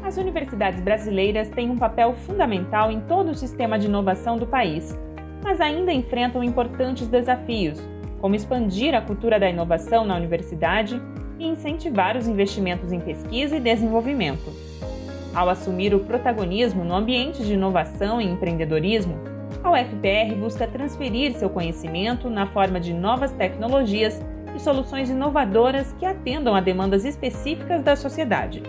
As universidades brasileiras têm um papel fundamental em todo o sistema de inovação do país, mas ainda enfrentam importantes desafios, como expandir a cultura da inovação na universidade e incentivar os investimentos em pesquisa e desenvolvimento. Ao assumir o protagonismo no ambiente de inovação e empreendedorismo, a UFPR busca transferir seu conhecimento na forma de novas tecnologias e soluções inovadoras que atendam a demandas específicas da sociedade.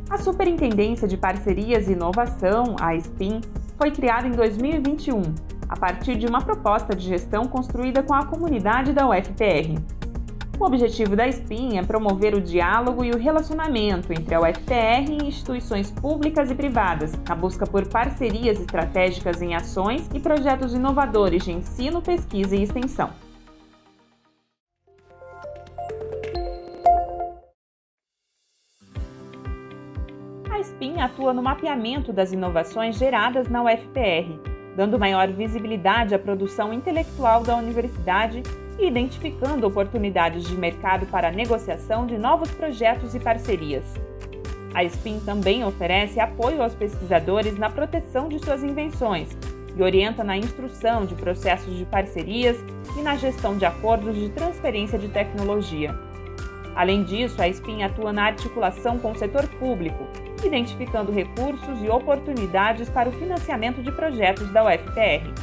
A Superintendência de Parcerias e Inovação, a SPIN, foi criada em 2021, a partir de uma proposta de gestão construída com a comunidade da UFPR. O objetivo da SPIN é promover o diálogo e o relacionamento entre a UFPR e instituições públicas e privadas, na busca por parcerias estratégicas em ações e projetos inovadores de ensino, pesquisa e extensão. A SPIN atua no mapeamento das inovações geradas na UFPR, dando maior visibilidade à produção intelectual da universidade e identificando oportunidades de mercado para a negociação de novos projetos e parcerias. A SPIN também oferece apoio aos pesquisadores na proteção de suas invenções e orienta na instrução de processos de parcerias e na gestão de acordos de transferência de tecnologia. Além disso, a SPIN atua na articulação com o setor público, identificando recursos e oportunidades para o financiamento de projetos da UFPR.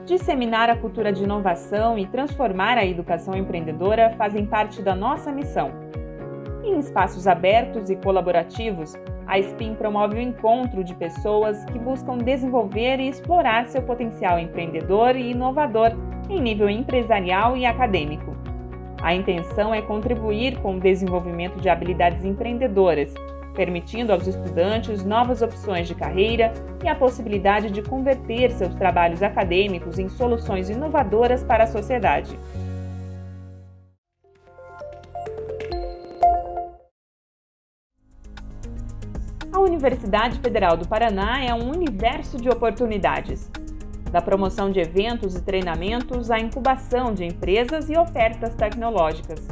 Disseminar a cultura de inovação e transformar a educação empreendedora fazem parte da nossa missão. Em espaços abertos e colaborativos, a SPIN promove o encontro de pessoas que buscam desenvolver e explorar seu potencial empreendedor e inovador em nível empresarial e acadêmico. A intenção é contribuir com o desenvolvimento de habilidades empreendedoras, permitindo aos estudantes novas opções de carreira e a possibilidade de converter seus trabalhos acadêmicos em soluções inovadoras para a sociedade. A Universidade Federal do Paraná é um universo de oportunidades, da promoção de eventos e treinamentos à incubação de empresas e ofertas tecnológicas.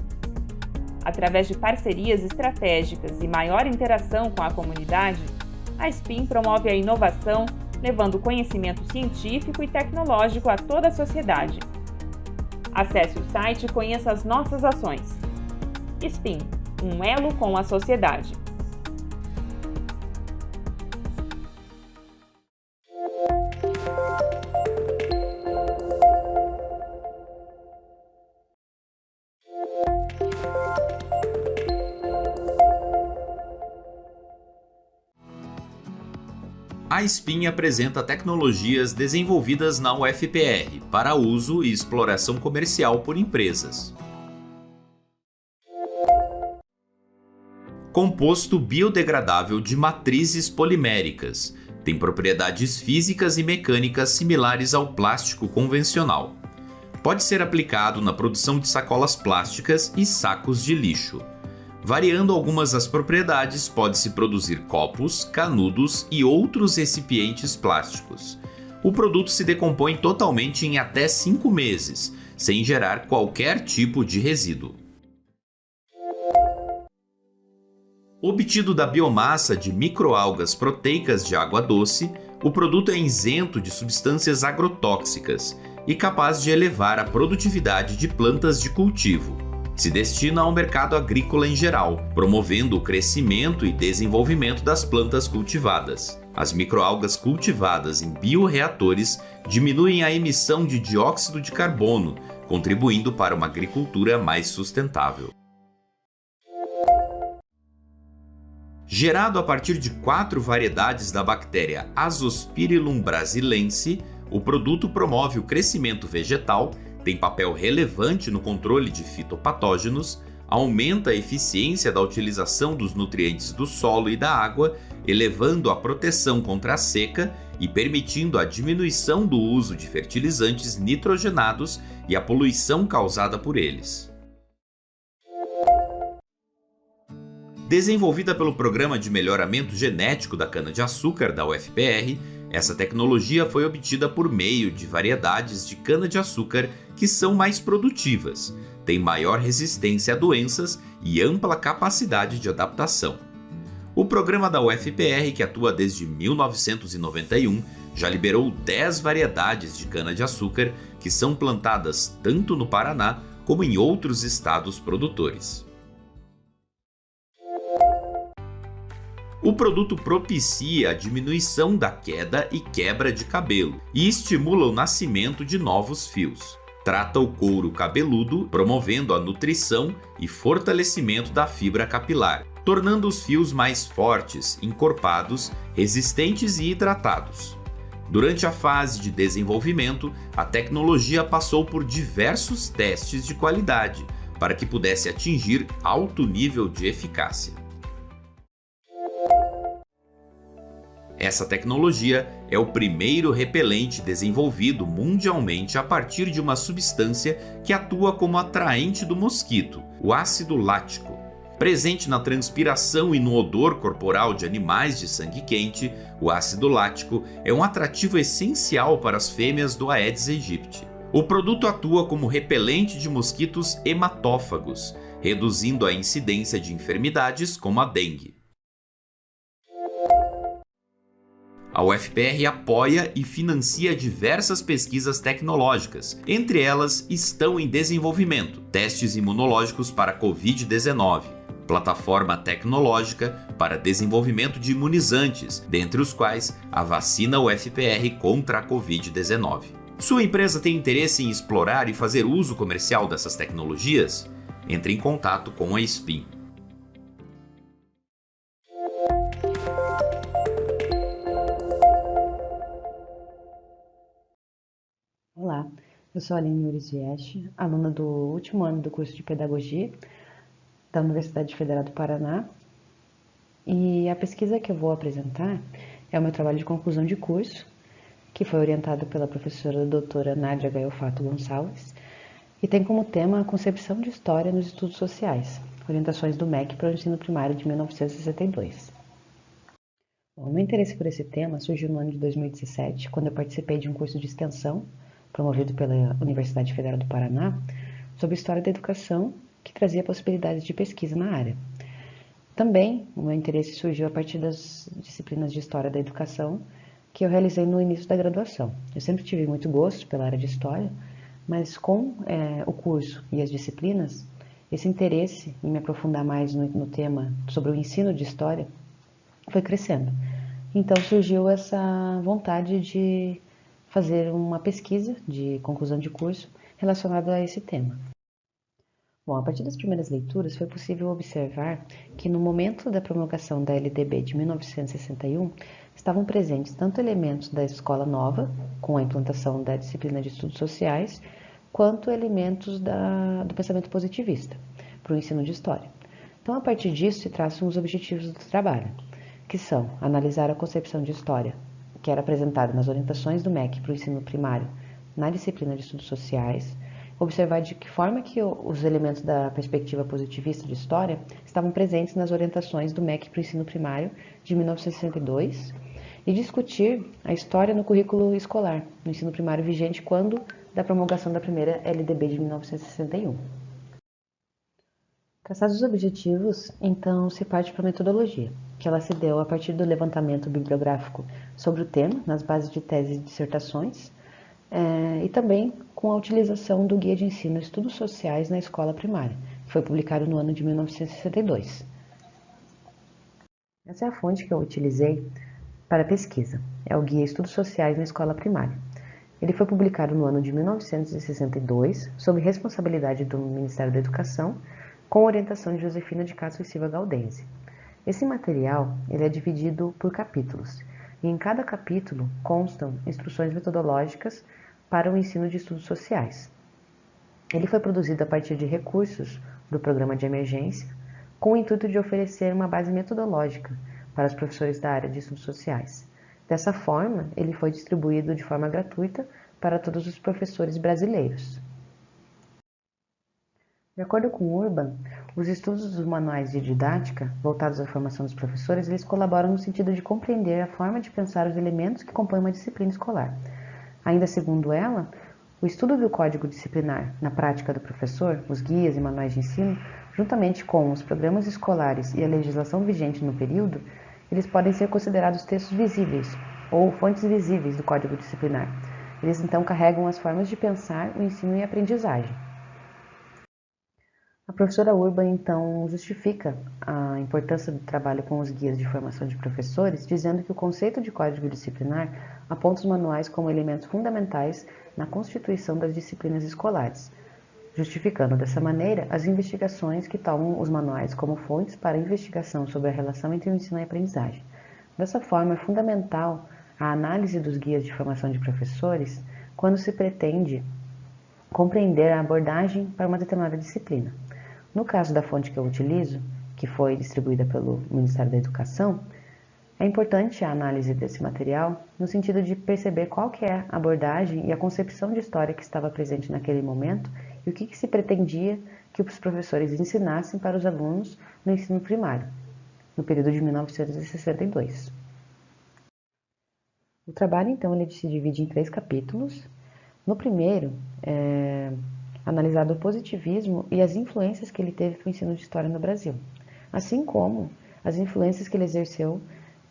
Através de parcerias estratégicas e maior interação com a comunidade, a SPIN promove a inovação, levando conhecimento científico e tecnológico a toda a sociedade. Acesse o site e conheça as nossas ações. SPIN, um elo com a sociedade. A SPIN apresenta tecnologias desenvolvidas na UFPR para uso e exploração comercial por empresas. Composto biodegradável de matrizes poliméricas. Tem propriedades físicas e mecânicas similares ao plástico convencional. Pode ser aplicado na produção de sacolas plásticas e sacos de lixo. Variando algumas das propriedades, pode-se produzir copos, canudos e outros recipientes plásticos. O produto se decompõe totalmente em até 5 meses, sem gerar qualquer tipo de resíduo. Obtido da biomassa de microalgas proteicas de água doce, o produto é isento de substâncias agrotóxicas e capaz de elevar a produtividade de plantas de cultivo. Se destina ao mercado agrícola em geral, promovendo o crescimento e desenvolvimento das plantas cultivadas. As microalgas cultivadas em bioreatores diminuem a emissão de dióxido de carbono, contribuindo para uma agricultura mais sustentável. Gerado a partir de 4 variedades da bactéria Azospirillum brasilense, o produto promove o crescimento vegetal, tem papel relevante no controle de fitopatógenos, aumenta a eficiência da utilização dos nutrientes do solo e da água, elevando a proteção contra a seca e permitindo a diminuição do uso de fertilizantes nitrogenados e a poluição causada por eles. Desenvolvida pelo Programa de Melhoramento Genético da Cana-de-Açúcar da UFPR, essa tecnologia foi obtida por meio de variedades de cana-de-açúcar que são mais produtivas, têm maior resistência a doenças e ampla capacidade de adaptação. O programa da UFPR, que atua desde 1991, já liberou 10 variedades de cana-de-açúcar que são plantadas tanto no Paraná como em outros estados produtores. O produto propicia a diminuição da queda e quebra de cabelo e estimula o nascimento de novos fios. Trata o couro cabeludo, promovendo a nutrição e fortalecimento da fibra capilar, tornando os fios mais fortes, encorpados, resistentes e hidratados. Durante a fase de desenvolvimento, a tecnologia passou por diversos testes de qualidade para que pudesse atingir alto nível de eficácia. Essa tecnologia é o primeiro repelente desenvolvido mundialmente a partir de uma substância que atua como atraente do mosquito, o ácido lático. Presente na transpiração e no odor corporal de animais de sangue quente, o ácido lático é um atrativo essencial para as fêmeas do Aedes aegypti. O produto atua como repelente de mosquitos hematófagos, reduzindo a incidência de enfermidades como a dengue. A UFPR apoia e financia diversas pesquisas tecnológicas. Entre elas estão em desenvolvimento testes imunológicos para Covid-19, plataforma tecnológica para desenvolvimento de imunizantes, dentre os quais a vacina UFPR contra a Covid-19. Sua empresa tem interesse em explorar e fazer uso comercial dessas tecnologias? Entre em contato com a SPIN. Olá, eu sou a Aline Urizieste, aluna do último ano do curso de Pedagogia da Universidade Federal do Paraná, e a pesquisa que eu vou apresentar é o meu trabalho de conclusão de curso, que foi orientado pela professora doutora Nádia Gaiofato Gonçalves, e tem como tema a concepção de história nos estudos sociais, orientações do MEC para o ensino primário de 1962. O meu interesse por esse tema surgiu no ano de 2017, quando eu participei de um curso de extensão promovido pela Universidade Federal do Paraná, sobre História da Educação, que trazia possibilidades de pesquisa na área. Também, o meu interesse surgiu a partir das disciplinas de História da Educação, que eu realizei no início da graduação. Eu sempre tive muito gosto pela área de História, mas com o curso e as disciplinas, esse interesse em me aprofundar mais no tema sobre o ensino de História foi crescendo. Então surgiu essa vontade de fazer uma pesquisa de conclusão de curso relacionada a esse tema. Bom, a partir das primeiras leituras foi possível observar que no momento da promulgação da LDB de 1961 estavam presentes tanto elementos da escola nova, com a implantação da disciplina de estudos sociais, quanto elementos do pensamento positivista para o ensino de história. Então, a partir disso se traçam os objetivos do trabalho, que são analisar a concepção de história que era apresentada nas orientações do MEC para o ensino primário na disciplina de estudos sociais, observar de que forma que os elementos da perspectiva positivista de história estavam presentes nas orientações do MEC para o ensino primário de 1962 e discutir a história no currículo escolar, no ensino primário vigente quando da promulgação da primeira LDB de 1961. Traçados os objetivos, então se parte para a metodologia, que ela se deu a partir do levantamento bibliográfico sobre o tema, nas bases de teses e dissertações, e também com a utilização do Guia de Ensino Estudos Sociais na Escola Primária, que foi publicado no ano de 1962. Essa é a fonte que eu utilizei para a pesquisa, é o Guia Estudos Sociais na Escola Primária. Ele foi publicado no ano de 1962, sob responsabilidade do Ministério da Educação, com orientação de Josefina de Castro e Silva Galdense. Esse material ele é dividido por capítulos, e em cada capítulo constam instruções metodológicas para o ensino de estudos sociais. Ele foi produzido a partir de recursos do Programa de Emergência, com o intuito de oferecer uma base metodológica para os professores da área de estudos sociais. Dessa forma, ele foi distribuído de forma gratuita para todos os professores brasileiros. De acordo com Urban, Os estudos dos manuais de didática, voltados à formação dos professores, eles colaboram no sentido de compreender a forma de pensar os elementos que compõem uma disciplina escolar. Ainda segundo ela, o estudo do código disciplinar na prática do professor, os guias e manuais de ensino, juntamente com os programas escolares e a legislação vigente no período, eles podem ser considerados textos visíveis ou fontes visíveis do código disciplinar. Eles então carregam as formas de pensar o ensino e a aprendizagem. A professora Urban, então, justifica a importância do trabalho com os guias de formação de professores, dizendo que o conceito de código disciplinar aponta os manuais como elementos fundamentais na constituição das disciplinas escolares, justificando dessa maneira as investigações que tomam os manuais como fontes para a investigação sobre a relação entre o ensino e a aprendizagem. Dessa forma, é fundamental a análise dos guias de formação de professores quando se pretende compreender a abordagem para uma determinada disciplina. No caso da fonte que eu utilizo, que foi distribuída pelo Ministério da Educação, é importante a análise desse material no sentido de perceber qual que é a abordagem e a concepção de história que estava presente naquele momento e o que se pretendia que os professores ensinassem para os alunos no ensino primário, no período de 1962. O trabalho, então, ele se divide em 3 capítulos. No primeiro, analisado o positivismo e as influências que ele teve para o ensino de história no Brasil, assim como as influências que ele exerceu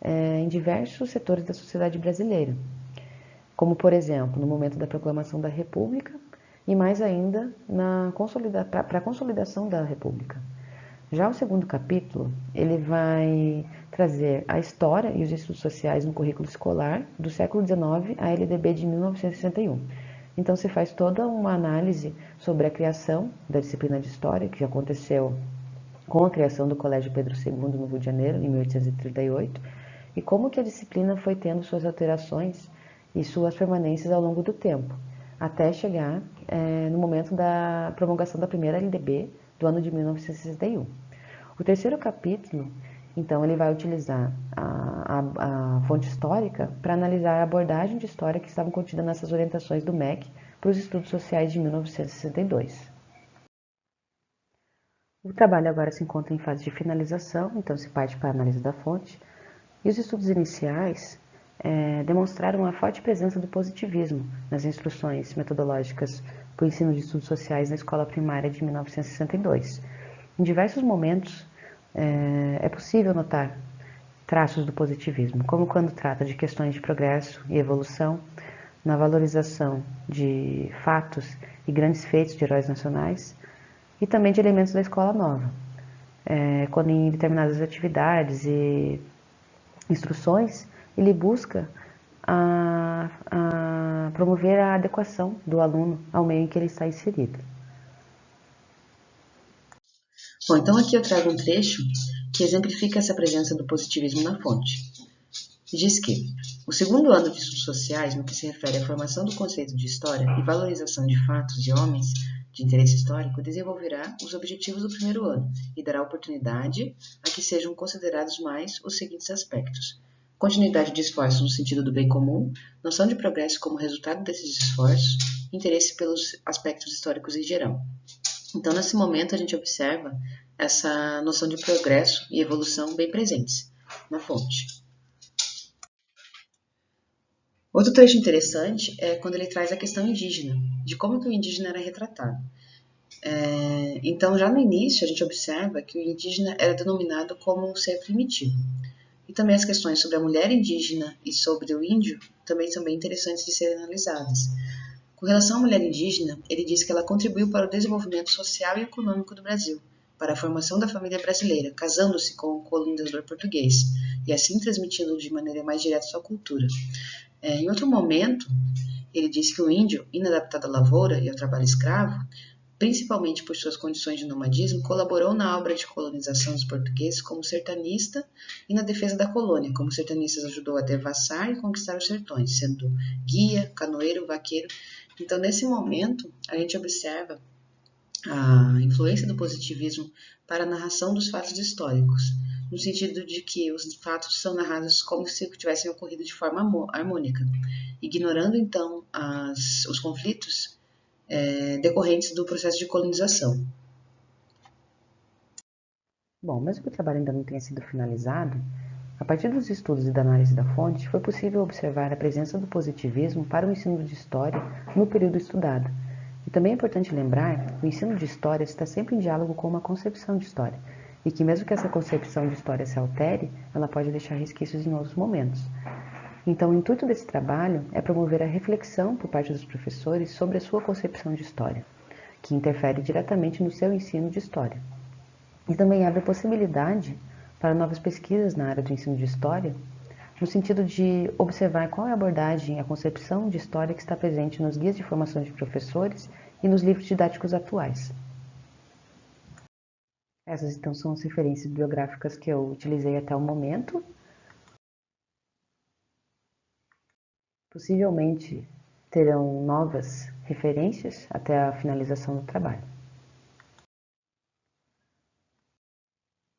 em diversos setores da sociedade brasileira, como, por exemplo, no momento da proclamação da República e mais ainda para a consolidação da República. Já o segundo capítulo, ele vai trazer a história e os estudos sociais no currículo escolar do século XIX à LDB de 1961. Então, se faz toda uma análise sobre a criação da disciplina de História, que aconteceu com a criação do Colégio Pedro II no Rio de Janeiro, em 1838, e como que a disciplina foi tendo suas alterações e suas permanências ao longo do tempo, até chegar no momento da promulgação da primeira LDB do ano de 1961. O terceiro capítulo, então, ele vai utilizar a fonte histórica para analisar a abordagem de história que estavam contidas nessas orientações do MEC para os estudos sociais de 1962. O trabalho agora se encontra em fase de finalização, então se parte para a análise da fonte, e os estudos iniciais demonstraram uma forte presença do positivismo nas instruções metodológicas para o ensino de estudos sociais na escola primária de 1962. Em diversos momentos, é possível notar traços do positivismo, como quando trata de questões de progresso e evolução, na valorização de fatos e grandes feitos de heróis nacionais, e também de elementos da escola nova, quando em determinadas atividades e instruções, ele busca promover a adequação do aluno ao meio em que ele está inserido. Bom, então aqui eu trago um trecho que exemplifica essa presença do positivismo na fonte. Diz que o segundo ano de estudos sociais, no que se refere à formação do conceito de história e valorização de fatos e homens de interesse histórico, desenvolverá os objetivos do primeiro ano e dará oportunidade a que sejam considerados mais os seguintes aspectos: continuidade de esforços no sentido do bem comum, noção de progresso como resultado desses esforços, interesse pelos aspectos históricos em geral. Então, nesse momento, a gente observa essa noção de progresso e evolução bem presentes na fonte. Outro trecho interessante é quando ele traz a questão indígena, de como que o indígena era retratado. Então, já no início, a gente observa que o indígena era denominado como um ser primitivo. E também as questões sobre a mulher indígena e sobre o índio também são bem interessantes de serem analisadas. Com relação à mulher indígena, ele diz que ela contribuiu para o desenvolvimento social e econômico do Brasil, para a formação da família brasileira, casando-se com o colonizador português, e assim transmitindo de maneira mais direta sua cultura. Em outro momento, ele diz que o índio, inadaptado à lavoura e ao trabalho escravo, principalmente por suas condições de nomadismo, colaborou na obra de colonização dos portugueses como sertanista e na defesa da colônia. Como sertanista, ajudou a devassar e conquistar os sertões, sendo guia, canoeiro, vaqueiro. Então, nesse momento, a gente observa a influência do positivismo para a narração dos fatos históricos, no sentido de que os fatos são narrados como se tivessem ocorrido de forma harmônica, ignorando, então, os conflitos decorrentes do processo de colonização. Bom, mesmo que o trabalho ainda não tenha sido finalizado, a partir dos estudos e da análise da fonte, foi possível observar a presença do positivismo para o ensino de história no período estudado. E também é importante lembrar que o ensino de história está sempre em diálogo com uma concepção de história, e que mesmo que essa concepção de história se altere, ela pode deixar resquícios em outros momentos. Então, o intuito desse trabalho é promover a reflexão por parte dos professores sobre a sua concepção de história, que interfere diretamente no seu ensino de história. E também abre a possibilidade para novas pesquisas na área do ensino de história, no sentido de observar qual é a abordagem e a concepção de história que está presente nos guias de formação de professores e nos livros didáticos atuais. Essas então são as referências bibliográficas que eu utilizei até o momento. Possivelmente terão novas referências até a finalização do trabalho.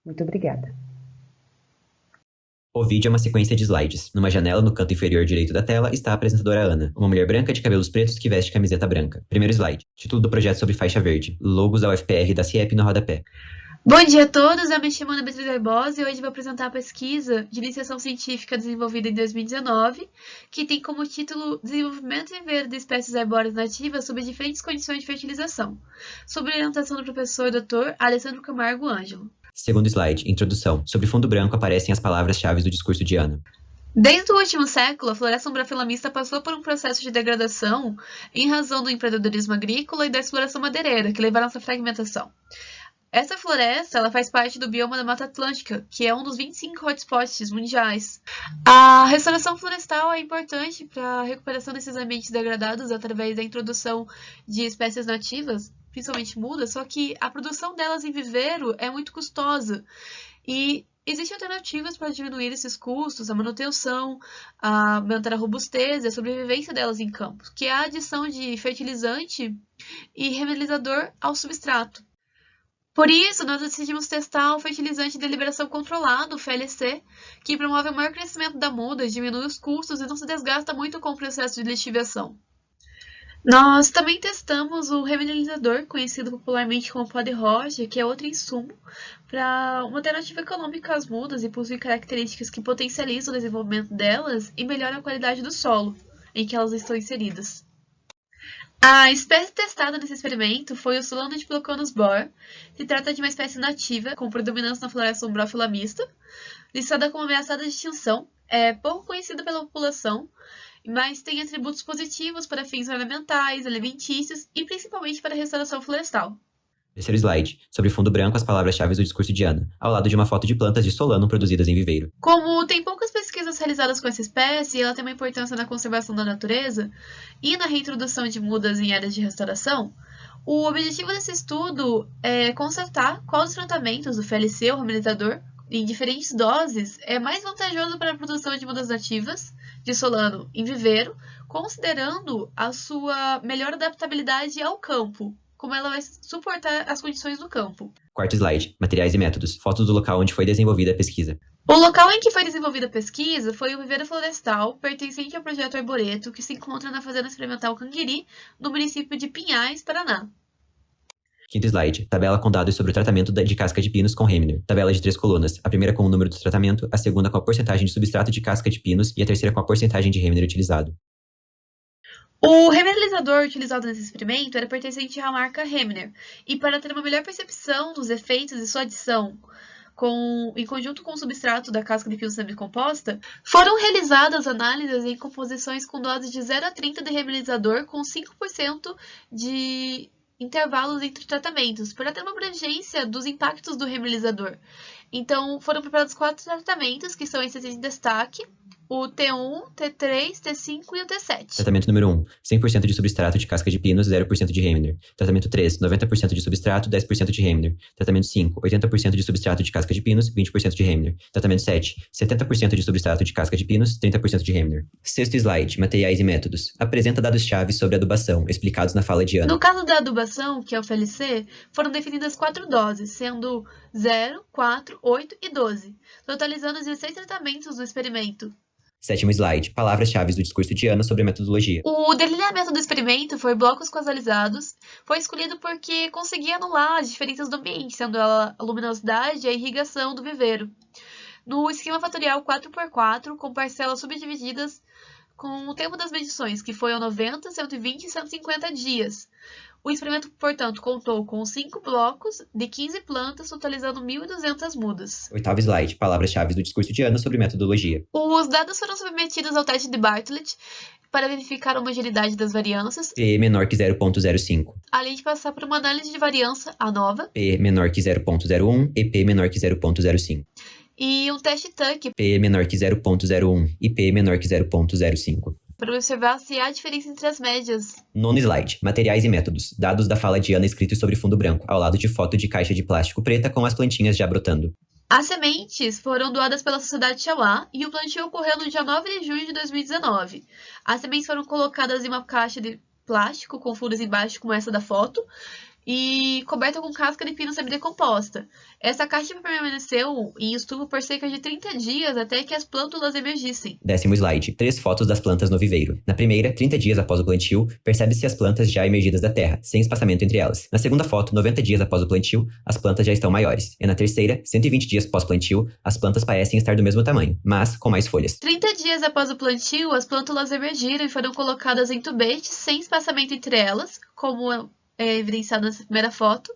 Muito obrigada. O vídeo é uma sequência de slides. Numa janela no canto inferior direito da tela está a apresentadora Ana, uma mulher branca de cabelos pretos que veste camiseta branca. Primeiro slide. Título do projeto sobre faixa verde. Logos da UFPR e da CIEP no rodapé. Bom dia a todos, eu me chamo Ana Beatriz Barbosa e hoje vou apresentar a pesquisa de iniciação científica desenvolvida em 2019, que tem como título Desenvolvimento e Viveiro de espécies arbóreas nativas sob diferentes condições de fertilização, sob a orientação do professor Dr. Alessandro Camargo Ângelo. Segundo slide, introdução. Sobre fundo branco aparecem as palavras-chave do discurso de Ana. Desde o último século, a floresta umbrafilamista passou por um processo de degradação em razão do empreendedorismo agrícola e da exploração madeireira, que levaram a essa fragmentação. Essa floresta ela faz parte do bioma da Mata Atlântica, que é um dos 25 hotspots mundiais. A restauração florestal é importante para a recuperação desses ambientes degradados através da introdução de espécies nativas, principalmente mudas, só que a produção delas em viveiro é muito custosa. E existem alternativas para diminuir esses custos, a manutenção, a aumentar a robustez e a sobrevivência delas em campos, que é a adição de fertilizante e remineralizador ao substrato. Por isso, nós decidimos testar o fertilizante de liberação controlada, o FLC, que promove o maior crescimento da muda, diminui os custos e não se desgasta muito com o processo de lixiviação. Nós também testamos o remineralizador, conhecido popularmente como pó de rocha, que é outro insumo para uma alternativa econômica às mudas e possui características que potencializam o desenvolvimento delas e melhoram a qualidade do solo em que elas estão inseridas. A espécie testada nesse experimento foi o Solano diploconus bor. Se trata de uma espécie nativa com predominância na floresta umbrofilamista, listada como ameaçada de extinção, é pouco conhecida pela população, mas tem atributos positivos para fins ornamentais, alimentícios e principalmente para a restauração florestal. Terceiro slide. Sobre fundo branco, as palavras-chave do discurso de Ana, ao lado de uma foto de plantas de solano produzidas em viveiro. Como tem poucas pesquisas realizadas com essa espécie e ela tem uma importância na conservação da natureza e na reintrodução de mudas em áreas de restauração, o objetivo desse estudo é constatar qual dos tratamentos do FLC, o remineralizador, em diferentes doses, é mais vantajoso para a produção de mudas nativas de solano em viveiro, considerando a sua melhor adaptabilidade ao campo, como ela vai suportar as condições do campo. Quarto slide. Materiais e métodos. Fotos do local onde foi desenvolvida a pesquisa. O local em que foi desenvolvida a pesquisa foi o viveiro florestal, pertencente ao projeto Arboreto, que se encontra na Fazenda Experimental Canguiri, no município de Pinhais, Paraná. Quinto slide. Tabela com dados sobre o tratamento de casca de pinos com Reminer. Tabela de 3 colunas. A primeira com o número do tratamento, a segunda com a porcentagem de substrato de casca de pinos e a terceira com a porcentagem de Reminer utilizado. O remineralizador utilizado nesse experimento era pertencente à marca Reminer, e para ter uma melhor percepção dos efeitos de sua adição em conjunto com o substrato da casca de pinos semicomposta, foram realizadas análises em composições com doses de 0 a 30 de remineralizador com 5% de intervalos entre tratamentos, para ter uma abrangência dos impactos do remineralizador. Então, foram preparados 4 tratamentos, que são esses em destaque, o T1, T3, T5 e o T7. Tratamento número 1. 100% de substrato de casca de pinos, 0% de Reminer. Tratamento 3. 90% de substrato, 10% de Reminer. Tratamento 5. 80% de substrato de casca de pinos, 20% de Reminer. Tratamento 7. 70% de substrato de casca de pinos, 30% de Reminer. Sexto slide. Materiais e métodos. Apresenta dados-chave sobre adubação, explicados na fala de Ana. No caso da adubação, que é o FLC, foram definidas 4 doses, sendo 0, 4, 8 e 12, totalizando 16 tratamentos do experimento. 7º slide. Palavras-chave do discurso de Ana sobre a metodologia. O delineamento do experimento foi blocos causalizados. Foi escolhido porque conseguia anular as diferenças do ambiente, sendo ela a luminosidade e a irrigação do viveiro. No esquema fatorial 4x4, com parcelas subdivididas com o tempo das medições, que foi a 90, 120 e 150 dias. O experimento, portanto, contou com 5 blocos de 15 plantas, totalizando 1.200 mudas. 8º slide. Palavras-chave do discurso de Ana sobre metodologia. Os dados foram submetidos ao teste de Bartlett para verificar a homogeneidade das variâncias, P menor que 0,05. além de passar por uma análise de variância, a nova, P menor que 0,01 e P menor que 0,05. e um teste Tuck P menor que 0,01 e P menor que 0,05. para observar se há diferença entre as médias. 9º slide. Materiais e métodos. Dados da fala de Ana escritos sobre fundo branco, ao lado de foto de caixa de plástico preta com as plantinhas já brotando. As sementes foram doadas pela Sociedade Chauá e o plantio ocorreu no dia 9 de junho de 2019. As sementes foram colocadas em uma caixa de plástico com furos embaixo, como essa da foto, e coberta com casca de pino semidecomposta. Essa caixa permaneceu em estufa por cerca de 30 dias até que as plântulas emergissem. 10º slide. 3 fotos das plantas no viveiro. Na primeira, 30 dias após o plantio, percebe-se as plantas já emergidas da terra, sem espaçamento entre elas. Na segunda foto, 90 dias após o plantio, as plantas já estão maiores. E na terceira, 120 dias pós-plantio, as plantas parecem estar do mesmo tamanho, mas com mais folhas. 30 dias após o plantio, as plântulas emergiram e foram colocadas em tubetes sem espaçamento entre elas, como é evidenciado nessa primeira foto.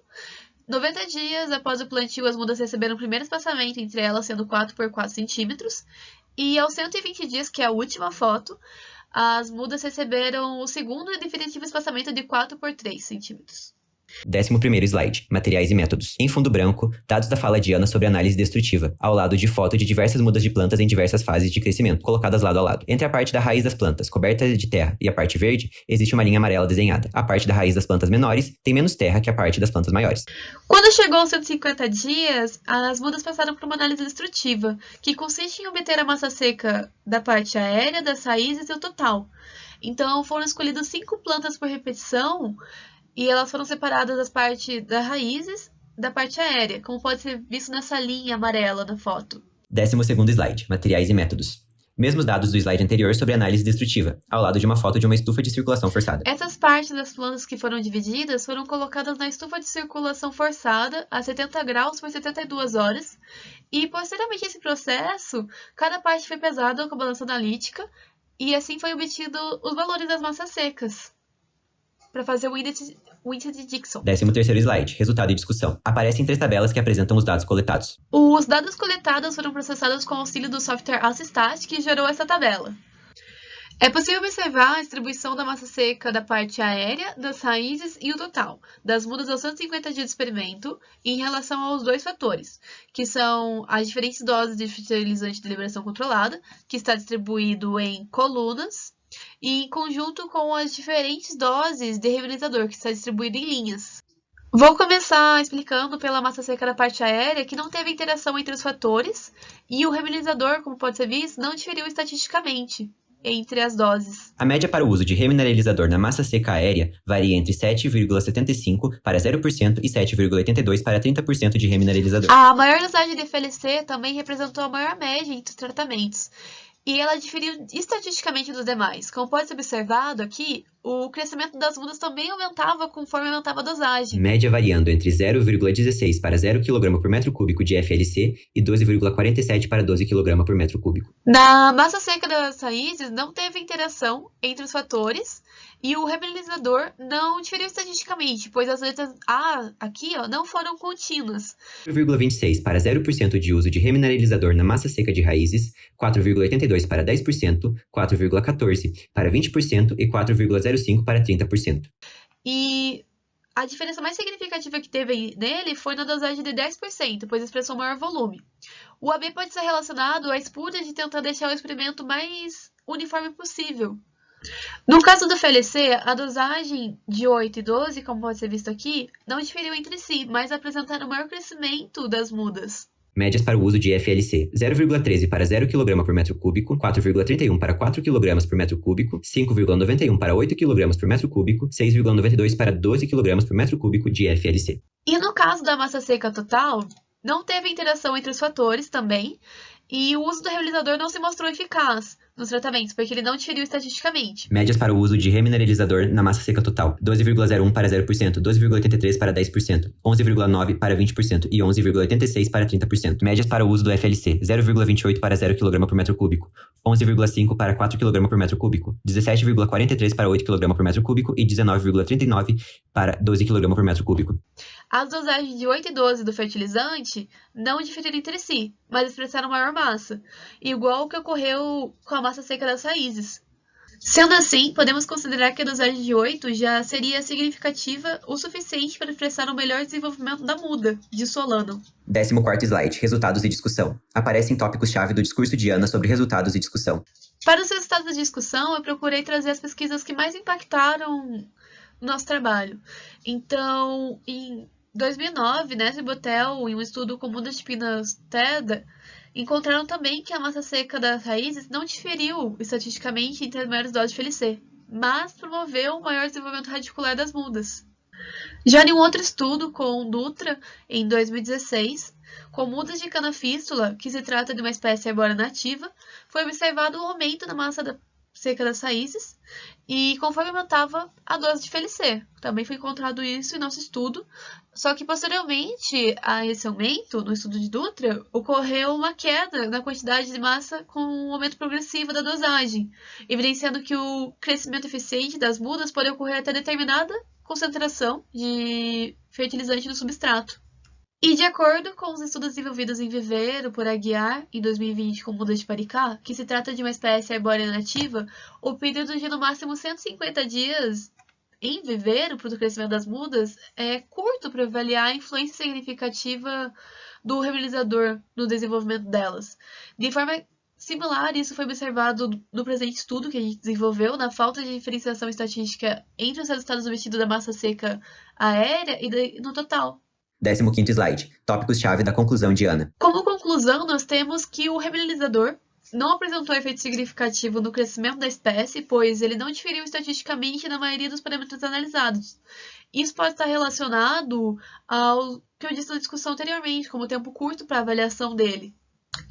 90 dias após o plantio, as mudas receberam o primeiro espaçamento entre elas, sendo 4 por 4 centímetros. E aos 120 dias, que é a última foto, as mudas receberam o segundo e definitivo espaçamento de 4 por 3 centímetros. 11º slide. Materiais e métodos. Em fundo branco, dados da fala de Ana sobre análise destrutiva, ao lado de foto de diversas mudas de plantas em diversas fases de crescimento, colocadas lado a lado. Entre a parte da raiz das plantas, coberta de terra, e a parte verde, existe uma linha amarela desenhada. A parte da raiz das plantas menores tem menos terra que a parte das plantas maiores. Quando chegou aos 150 dias, as mudas passaram por uma análise destrutiva, que consiste em obter a massa seca da parte aérea, das raízes e o total. Então, foram escolhidas 5 plantas por repetição, e elas foram separadas das partes das raízes da parte aérea, como pode ser visto nessa linha amarela na foto. 12º slide. Materiais e métodos. Mesmos dados do slide anterior sobre análise destrutiva, ao lado de uma foto de uma estufa de circulação forçada. Essas partes das plantas que foram divididas foram colocadas na estufa de circulação forçada a 70 graus por 72 horas, e posteriormente a esse processo, cada parte foi pesada com a balança analítica, e assim foi obtido os valores das massas secas, para fazer o índice de Dixon. 13º slide. Resultado e discussão. Aparecem 3 tabelas que apresentam os dados coletados. Os dados coletados foram processados com auxílio do software Assistat, que gerou essa tabela. É possível observar a distribuição da massa seca da parte aérea, das raízes e o total, das mudas aos 150 dias de experimento, em relação aos 2 fatores, que são as diferentes doses de fertilizante de liberação controlada, que está distribuído em colunas, e em conjunto com as diferentes doses de remineralizador, que está distribuído em linhas. Vou começar explicando pela massa seca da parte aérea, que não teve interação entre os fatores, e o remineralizador, como pode ser visto, não diferiu estatisticamente entre as doses. A média para o uso de remineralizador na massa seca aérea varia entre 7,75% para 0% e 7,82% para 30% de remineralizador. A maior dosagem de FLC também representou a maior média entre os tratamentos, e ela diferiu estatisticamente dos demais. Como pode ser observado aqui, o crescimento das mudas também aumentava conforme aumentava a dosagem. Média variando entre 0,16 para 0 kg por metro cúbico de FLC e 12,47 para 12 kg por metro cúbico. Na massa seca das raízes não teve interação entre os fatores e o remineralizador não diferiu estatisticamente, pois as letras A aqui não foram contínuas. 0,26 para 0% de uso de remineralizador na massa seca de raízes, 4,82 para 10%, 4,14 para 20% e 4,05 para 30%. E a diferença mais significativa que teve nele foi na dosagem de 10%, pois expressou maior volume. O AB pode ser relacionado à espúria de tentar deixar o experimento mais uniforme possível. No caso do FLC, a dosagem de 8 e 12, como pode ser visto aqui, não diferiu entre si, mas apresentaram maior crescimento das mudas. Médias para o uso de FLC: 0,13 para 0 kg por metro cúbico, 4,31 para 4 kg por metro cúbico, 5,91 para 8 kg por metro cúbico, 6,92 para 12 kg por metro cúbico de FLC. E no caso da massa seca total, não teve interação entre os fatores também, e o uso do remineralizador não se mostrou eficaz, nos tratamentos, porque ele não diferiu estatisticamente. Médias para o uso de remineralizador na massa seca total: 12,01 para 0%, 12,83 para 10%, 11,9 para 20% e 11,86 para 30%. Médias para o uso do FLC: 0,28 para 0 kg por metro cúbico, 11,5 para 4 kg por metro cúbico, 17,43 para 8 kg por metro cúbico e 19,39 para 12 kg por metro cúbico. As dosagens de 8 e 12 do fertilizante não diferiram entre si, mas expressaram maior massa, igual o que ocorreu com a massa seca das raízes. Sendo assim, podemos considerar que a dosagem de 8 já seria significativa o suficiente para expressar um melhor desenvolvimento da muda, de Solano. 14º slide. Resultados e discussão. Aparecem tópicos-chave do discurso de Ana sobre resultados e discussão. Para os resultados da discussão, eu procurei trazer as pesquisas que mais impactaram o nosso trabalho. Então, em 2009, Nessa e Botel, em um estudo com mudas de pinas TEDA, encontraram também que a massa seca das raízes não diferiu estatisticamente entre as maiores doses de FLC, mas promoveu um maior desenvolvimento radicular das mudas. Já em um outro estudo com Dutra, em 2016, com mudas de cana-fístula, que se trata de uma espécie arbórea nativa, foi observado um aumento na massa seca das raízes e conforme aumentava a dose de FLC. Também foi encontrado isso em nosso estudo, só que posteriormente a esse aumento, no estudo de Dutra, ocorreu uma queda na quantidade de massa com um aumento progressivo da dosagem, evidenciando que o crescimento eficiente das mudas pode ocorrer até determinada concentração de fertilizante no substrato. E de acordo com os estudos desenvolvidos em viveiro por Aguiar, em 2020, com mudas de paricá, que se trata de uma espécie arbórea nativa, o período de no máximo 150 dias em viveiro para o crescimento das mudas é curto para avaliar a influência significativa do remineralizador no desenvolvimento delas. De forma similar, isso foi observado no presente estudo que a gente desenvolveu, na falta de diferenciação estatística entre os resultados obtidos da massa seca aérea e no total. 15º slide. Tópicos-chave da conclusão de Ana. Como conclusão, nós temos que o remineralizador não apresentou efeito significativo no crescimento da espécie, pois ele não diferiu estatisticamente na maioria dos parâmetros analisados. Isso pode estar relacionado ao que eu disse na discussão anteriormente, como tempo curto para a avaliação dele.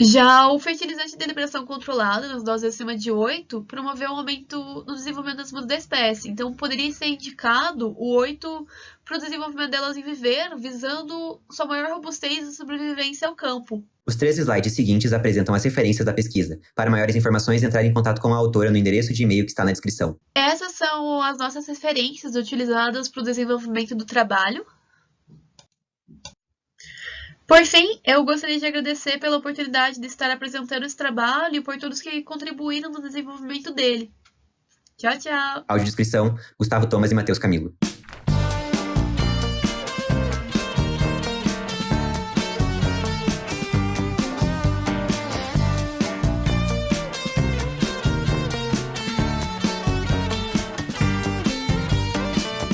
Já o fertilizante de deliberação controlada, nas doses acima de 8, promoveu um aumento no desenvolvimento das mudas da espécie. Então, poderia ser indicado o 8 para o desenvolvimento delas em viveiro, visando sua maior robustez e sobrevivência ao campo. Os 3 slides seguintes apresentam as referências da pesquisa. Para maiores informações, entrar em contato com a autora no endereço de e-mail que está na descrição. Essas são as nossas referências utilizadas para o desenvolvimento do trabalho. Por fim, eu gostaria de agradecer pela oportunidade de estar apresentando esse trabalho e por todos que contribuíram no desenvolvimento dele. Tchau, tchau! Audiodescrição: Gustavo Thomas e Matheus Camilo.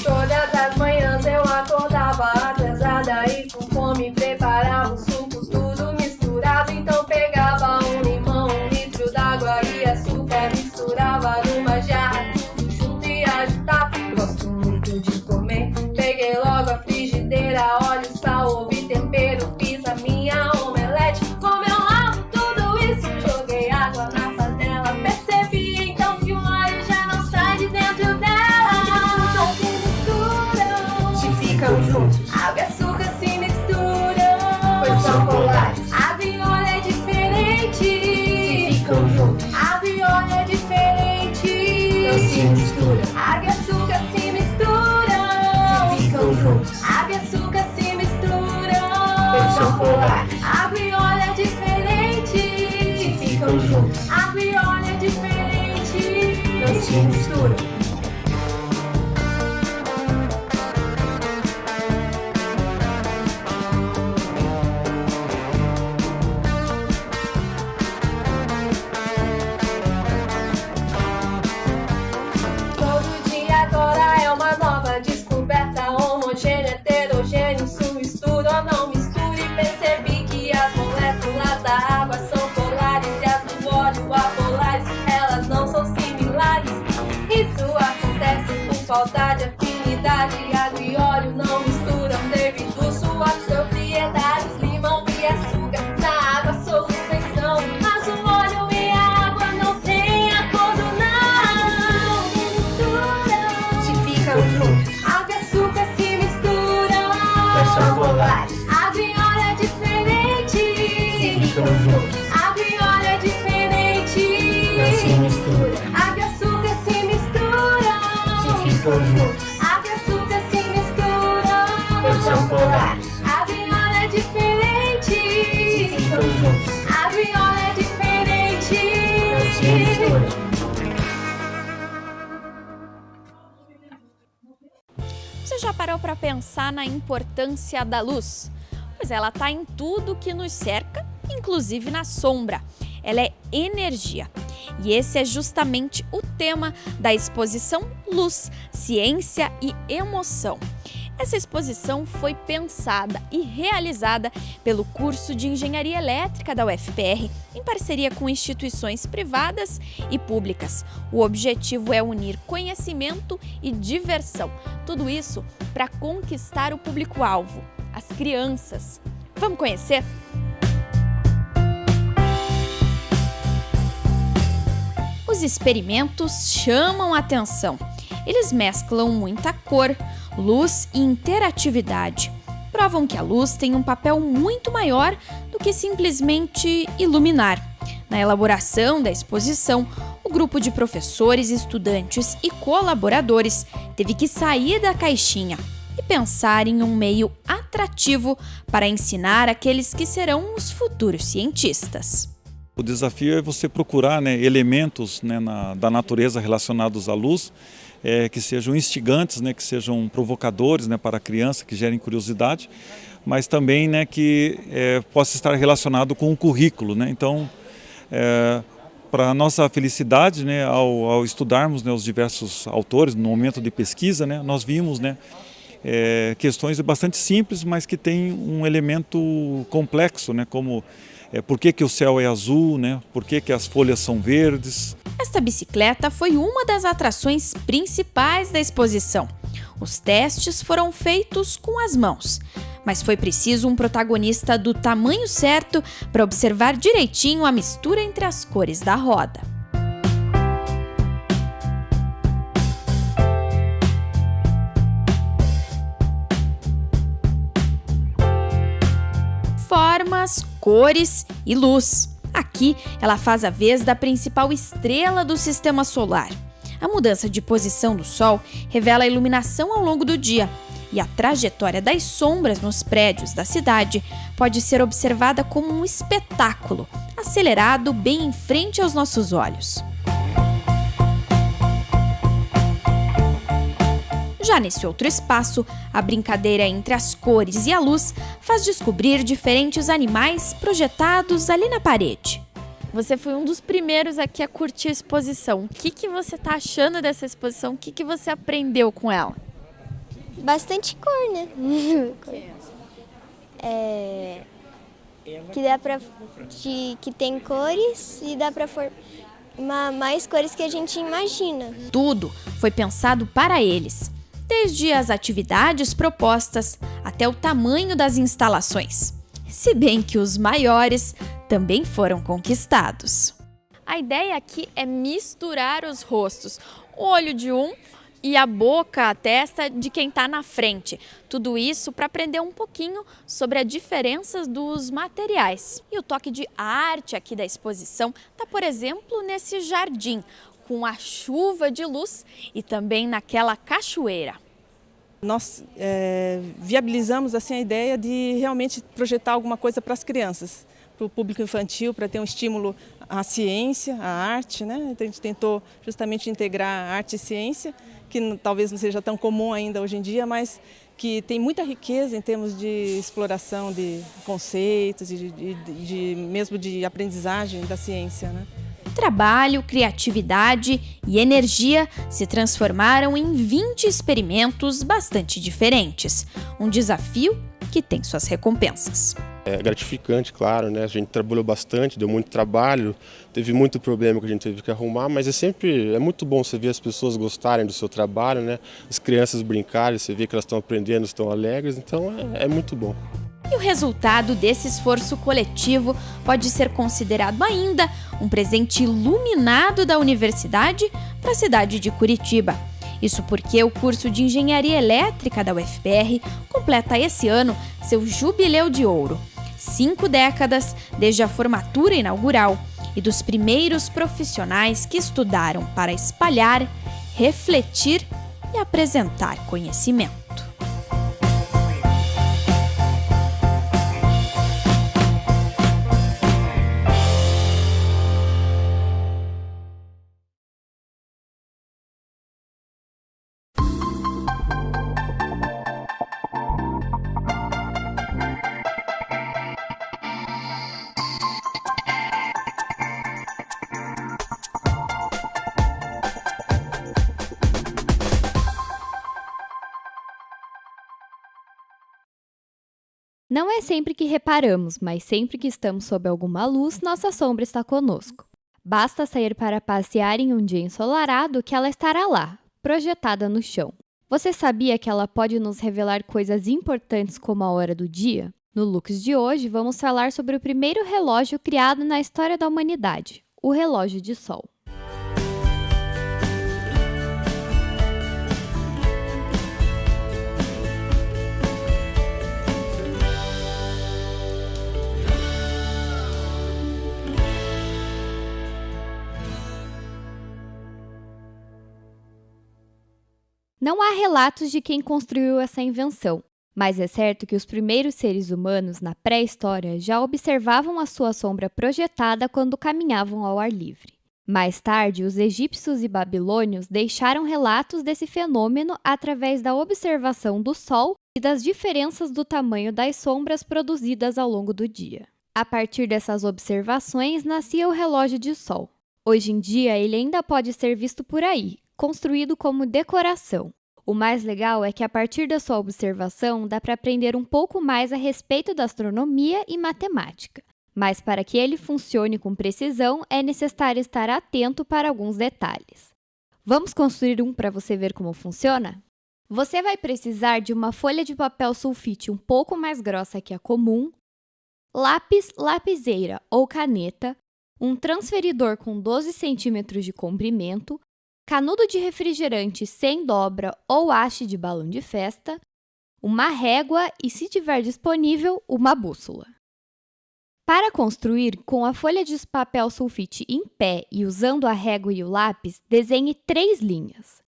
Todas as manhãs eu acordava atrasada e com fome preparava os sucos tudo misturado. Então pegava um limão, 1 litro d'água e açúcar, misturava numa jarra tudo junto e agitava. Gosto muito de comer, peguei logo a frigideira, óleo, sal, ovo e tempero, fiz a minha omelete. Como eu amo tudo isso, joguei água na panela, percebi então que o óleo já não sai de dentro dela. Ficam juntos, água e açúcar se misturam, pois chocolate, a viola é diferente. Ficam juntos, a viola é diferente. Não se misturam, água e açúcar se misturam. Ficam juntos, água e açúcar se misturam, pois chocolate, a viola é diferente. Ficam juntos, a viola é diferente. Não se misturam. Falta de afinidade, água e óleo não misturam devido suas propriedades. Limão e açúcar na água solução, mas o óleo e a água não têm são polares. Água e óleo é diferente. Se ficam juntos. Água e óleo é diferente. Não se mistura. Água e açúcar se misturam. Se ficam juntos. Água e açúcar se misturam. Pois são polares. Água e óleo é diferente. Se ficam juntos. Água e óleo é diferente. Não se mistura. Você já parou para pensar na importância da luz? Pois ela está em tudo que nos cerca, inclusive na sombra. Ela é energia. E esse é justamente o tema da exposição Luz, Ciência e Emoção. Essa exposição foi pensada e realizada pelo curso de Engenharia Elétrica da UFPR, em parceria com instituições privadas e públicas. O objetivo é unir conhecimento e diversão. Tudo isso para conquistar o público-alvo, as crianças. Vamos conhecer? Os experimentos chamam a atenção. Eles mesclam muita cor, luz e interatividade. Provam que a luz tem um papel muito maior do que simplesmente iluminar. Na elaboração da exposição, o grupo de professores, estudantes e colaboradores teve que sair da caixinha e pensar em um meio atrativo para ensinar aqueles que serão os futuros cientistas. O desafio é você procurar elementos da natureza relacionados à luz, que sejam instigantes, que sejam provocadores para a criança, que gerem curiosidade, mas também que possa estar relacionado com o currículo. Então, para a nossa felicidade, ao estudarmos os diversos autores no momento de pesquisa, nós vimos questões bastante simples, mas que têm um elemento complexo, como por que o céu é azul, por que as folhas são verdes. Esta bicicleta foi uma das atrações principais da exposição. Os testes foram feitos com as mãos, mas foi preciso um protagonista do tamanho certo para observar direitinho a mistura entre as cores da roda. Formas, cores e luz. Aqui, ela faz a vez da principal estrela do sistema solar. A mudança de posição do Sol revela a iluminação ao longo do dia, e a trajetória das sombras nos prédios da cidade pode ser observada como um espetáculo, acelerado bem em frente aos nossos olhos. Já nesse outro espaço, a brincadeira entre as cores e a luz faz descobrir diferentes animais projetados ali na parede. Você foi um dos primeiros aqui a curtir a exposição. O que você está achando dessa exposição? O que você aprendeu com ela? Bastante cor, né? Que dá pra, que tem cores e dá para formar mais cores que a gente imagina. Tudo foi pensado para eles. Desde as atividades propostas até o tamanho das instalações. Se bem que os maiores também foram conquistados. A ideia aqui é misturar os rostos, o olho de um e a boca, a testa de quem está na frente. Tudo isso para aprender um pouquinho sobre as diferenças dos materiais. E o toque de arte aqui da exposição está, por exemplo, nesse jardim, com a chuva de luz e também naquela cachoeira. Nós viabilizamos assim, a ideia de realmente projetar alguma coisa para as crianças, para o público infantil, para ter um estímulo à ciência, à arte, Então, a gente tentou justamente integrar arte e ciência, que talvez não seja tão comum ainda hoje em dia, mas que tem muita riqueza em termos de exploração de conceitos, mesmo de aprendizagem da ciência, Trabalho, criatividade e energia se transformaram em 20 experimentos bastante diferentes. Um desafio que tem suas recompensas. É gratificante, claro, A gente trabalhou bastante, deu muito trabalho, teve muito problema que a gente teve que arrumar, mas é muito bom você ver as pessoas gostarem do seu trabalho, As crianças brincarem, você vê que elas estão aprendendo, estão alegres, então é muito bom. E o resultado desse esforço coletivo pode ser considerado ainda um presente iluminado da universidade para a cidade de Curitiba. Isso porque o curso de Engenharia Elétrica da UFPR completa esse ano seu jubileu de ouro. 5 décadas desde a formatura inaugural e dos primeiros profissionais que estudaram para espalhar, refletir e apresentar conhecimento. Não é sempre que reparamos, mas sempre que estamos sob alguma luz, nossa sombra está conosco. Basta sair para passear em um dia ensolarado que ela estará lá, projetada no chão. Você sabia que ela pode nos revelar coisas importantes como a hora do dia? No Lux de hoje, vamos falar sobre o primeiro relógio criado na história da humanidade, o relógio de sol. Não há relatos de quem construiu essa invenção, mas é certo que os primeiros seres humanos na pré-história já observavam a sua sombra projetada quando caminhavam ao ar livre. Mais tarde, os egípcios e babilônios deixaram relatos desse fenômeno através da observação do Sol e das diferenças do tamanho das sombras produzidas ao longo do dia. A partir dessas observações, nascia o relógio de sol. Hoje em dia, ele ainda pode ser visto por aí, construído como decoração. O mais legal é que a partir da sua observação dá para aprender um pouco mais a respeito da astronomia e matemática. Mas para que ele funcione com precisão, é necessário estar atento para alguns detalhes. Vamos construir um para você ver como funciona? Você vai precisar de uma folha de papel sulfite um pouco mais grossa que a comum, lápis, lapiseira ou caneta, um transferidor com 12 centímetros de comprimento, canudo de refrigerante sem dobra ou haste de balão de festa, uma régua e, se tiver disponível, uma bússola. Para construir, com a folha de papel sulfite em pé e usando a régua e o lápis, desenhe 3 linhas.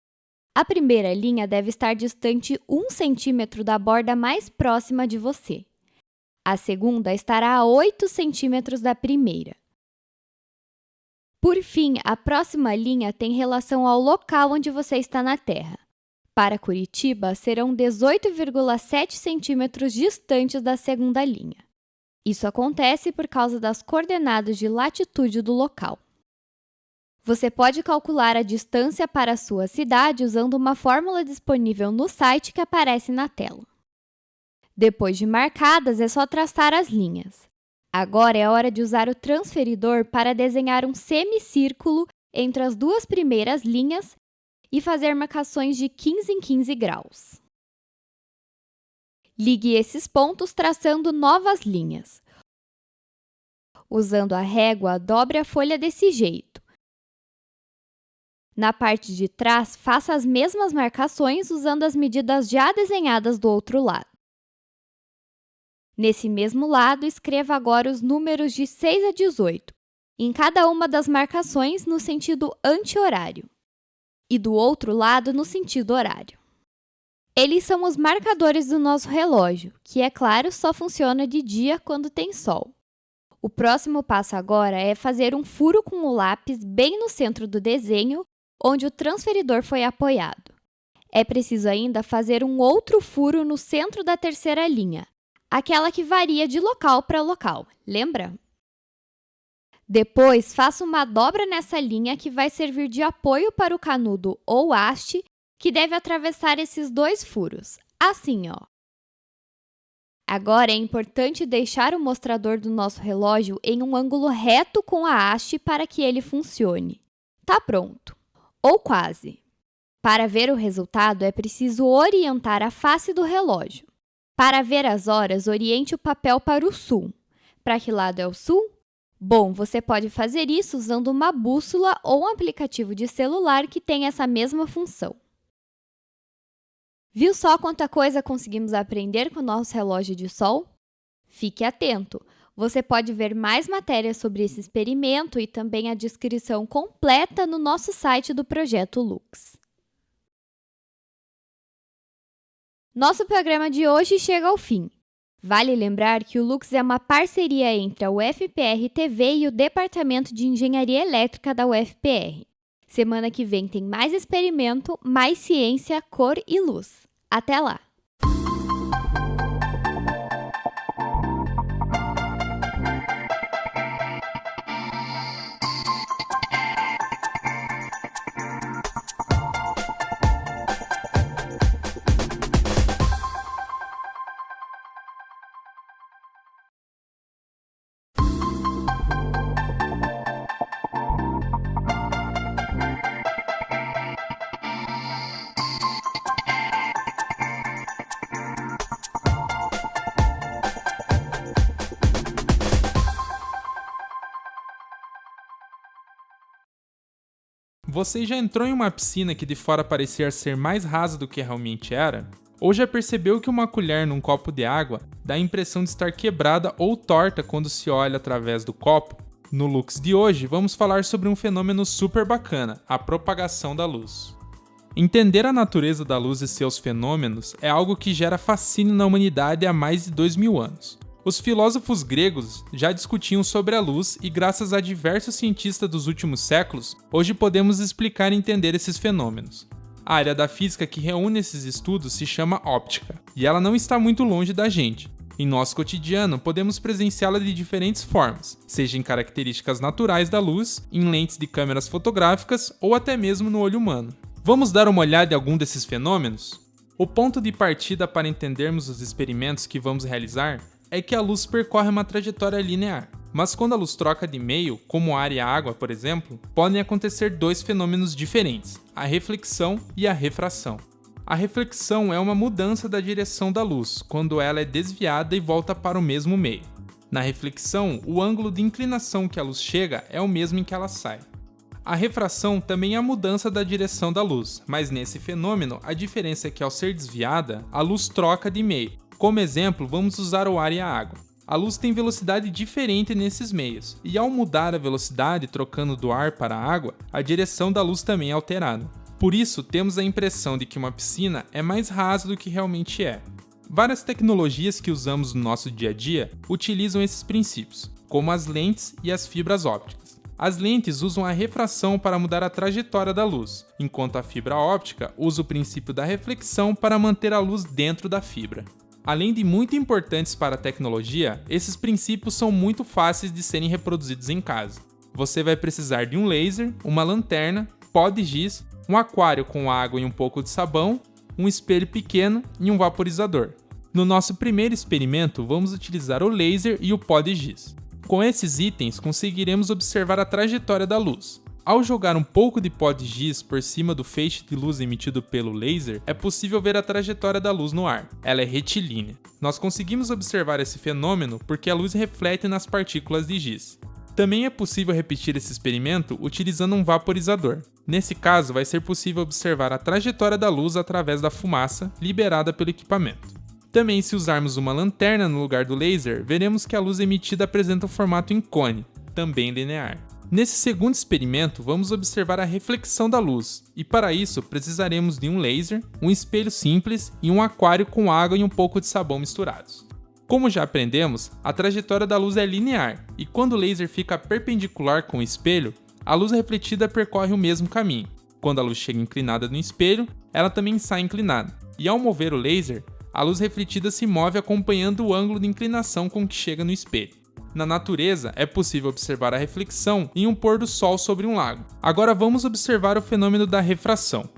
A primeira linha deve estar distante 1 centímetro da borda mais próxima de você. A segunda estará a 8 centímetros da primeira. Por fim, a próxima linha tem relação ao local onde você está na Terra. Para Curitiba, serão 18,7 centímetros distantes da segunda linha. Isso acontece por causa das coordenadas de latitude do local. Você pode calcular a distância para a sua cidade usando uma fórmula disponível no site que aparece na tela. Depois de marcadas, é só traçar as linhas. Agora é hora de usar o transferidor para desenhar um semicírculo entre as 2 primeiras linhas e fazer marcações de 15 em 15 graus. Ligue esses pontos traçando novas linhas. Usando a régua, dobre a folha desse jeito. Na parte de trás, faça as mesmas marcações usando as medidas já desenhadas do outro lado. Nesse mesmo lado, escreva agora os números de 6 a 18, em cada uma das marcações no sentido anti-horário, e do outro lado no sentido horário. Eles são os marcadores do nosso relógio, que, é claro, só funciona de dia quando tem sol. O próximo passo agora é fazer um furo com o lápis bem no centro do desenho, onde o transferidor foi apoiado. É preciso ainda fazer um outro furo no centro da terceira linha, aquela que varia de local para local, lembra? Depois, faça uma dobra nessa linha que vai servir de apoio para o canudo ou haste, que deve atravessar esses 2 furos, assim, ó. Agora é importante deixar o mostrador do nosso relógio em um ângulo reto com a haste para que ele funcione. Tá pronto! Ou quase. Para ver o resultado, é preciso orientar a face do relógio. Para ver as horas, oriente o papel para o sul. Para que lado é o sul? Bom, você pode fazer isso usando uma bússola ou um aplicativo de celular que tem essa mesma função. Viu só quanta coisa conseguimos aprender com o nosso relógio de sol? Fique atento! Você pode ver mais matérias sobre esse experimento e também a descrição completa no nosso site do Projeto Lux. Nosso programa de hoje chega ao fim. Vale lembrar que o Lux é uma parceria entre a UFPR-TV e o Departamento de Engenharia Elétrica da UFPR. Semana que vem tem mais experimento, mais ciência, cor e luz. Até lá! Você já entrou em uma piscina que de fora parecia ser mais rasa do que realmente era? Ou já percebeu que uma colher num copo de água dá a impressão de estar quebrada ou torta quando se olha através do copo? No Lux de hoje, vamos falar sobre um fenômeno super bacana, a propagação da luz. Entender a natureza da luz e seus fenômenos é algo que gera fascínio na humanidade há mais de 2000 anos. Os filósofos gregos já discutiam sobre a luz e, graças a diversos cientistas dos últimos séculos, hoje podemos explicar e entender esses fenômenos. A área da física que reúne esses estudos se chama óptica, e ela não está muito longe da gente. Em nosso cotidiano, podemos presenciá-la de diferentes formas, seja em características naturais da luz, em lentes de câmeras fotográficas ou até mesmo no olho humano. Vamos dar uma olhada em algum desses fenômenos? O ponto de partida para entendermos os experimentos que vamos realizar é que a luz percorre uma trajetória linear. Mas quando a luz troca de meio, como ar e água, por exemplo, podem acontecer dois fenômenos diferentes, a reflexão e a refração. A reflexão é uma mudança da direção da luz, quando ela é desviada e volta para o mesmo meio. Na reflexão, o ângulo de inclinação que a luz chega é o mesmo em que ela sai. A refração também é a mudança da direção da luz, mas nesse fenômeno a diferença é que ao ser desviada, a luz troca de meio. Como exemplo, vamos usar o ar e a água. A luz tem velocidade diferente nesses meios, e ao mudar a velocidade trocando do ar para a água, a direção da luz também é alterada. Por isso, temos a impressão de que uma piscina é mais rasa do que realmente é. Várias tecnologias que usamos no nosso dia a dia utilizam esses princípios, como as lentes e as fibras ópticas. As lentes usam a refração para mudar a trajetória da luz, enquanto a fibra óptica usa o princípio da reflexão para manter a luz dentro da fibra. Além de muito importantes para a tecnologia, esses princípios são muito fáceis de serem reproduzidos em casa. Você vai precisar de um laser, uma lanterna, pó de giz, um aquário com água e um pouco de sabão, um espelho pequeno e um vaporizador. No nosso primeiro experimento, vamos utilizar o laser e o pó de giz. Com esses itens, conseguiremos observar a trajetória da luz. Ao jogar um pouco de pó de giz por cima do feixe de luz emitido pelo laser, é possível ver a trajetória da luz no ar. Ela é retilínea. Nós conseguimos observar esse fenômeno porque a luz reflete nas partículas de giz. Também é possível repetir esse experimento utilizando um vaporizador. Nesse caso, vai ser possível observar a trajetória da luz através da fumaça liberada pelo equipamento. Também, se usarmos uma lanterna no lugar do laser, veremos que a luz emitida apresenta um formato em cone, também linear. Nesse segundo experimento, vamos observar a reflexão da luz, e para isso precisaremos de um laser, um espelho simples e um aquário com água e um pouco de sabão misturados. Como já aprendemos, a trajetória da luz é linear, e quando o laser fica perpendicular com o espelho, a luz refletida percorre o mesmo caminho. Quando a luz chega inclinada no espelho, ela também sai inclinada, e ao mover o laser, a luz refletida se move acompanhando o ângulo de inclinação com que chega no espelho. Na natureza, é possível observar a reflexão em um pôr do sol sobre um lago. Agora vamos observar o fenômeno da refração.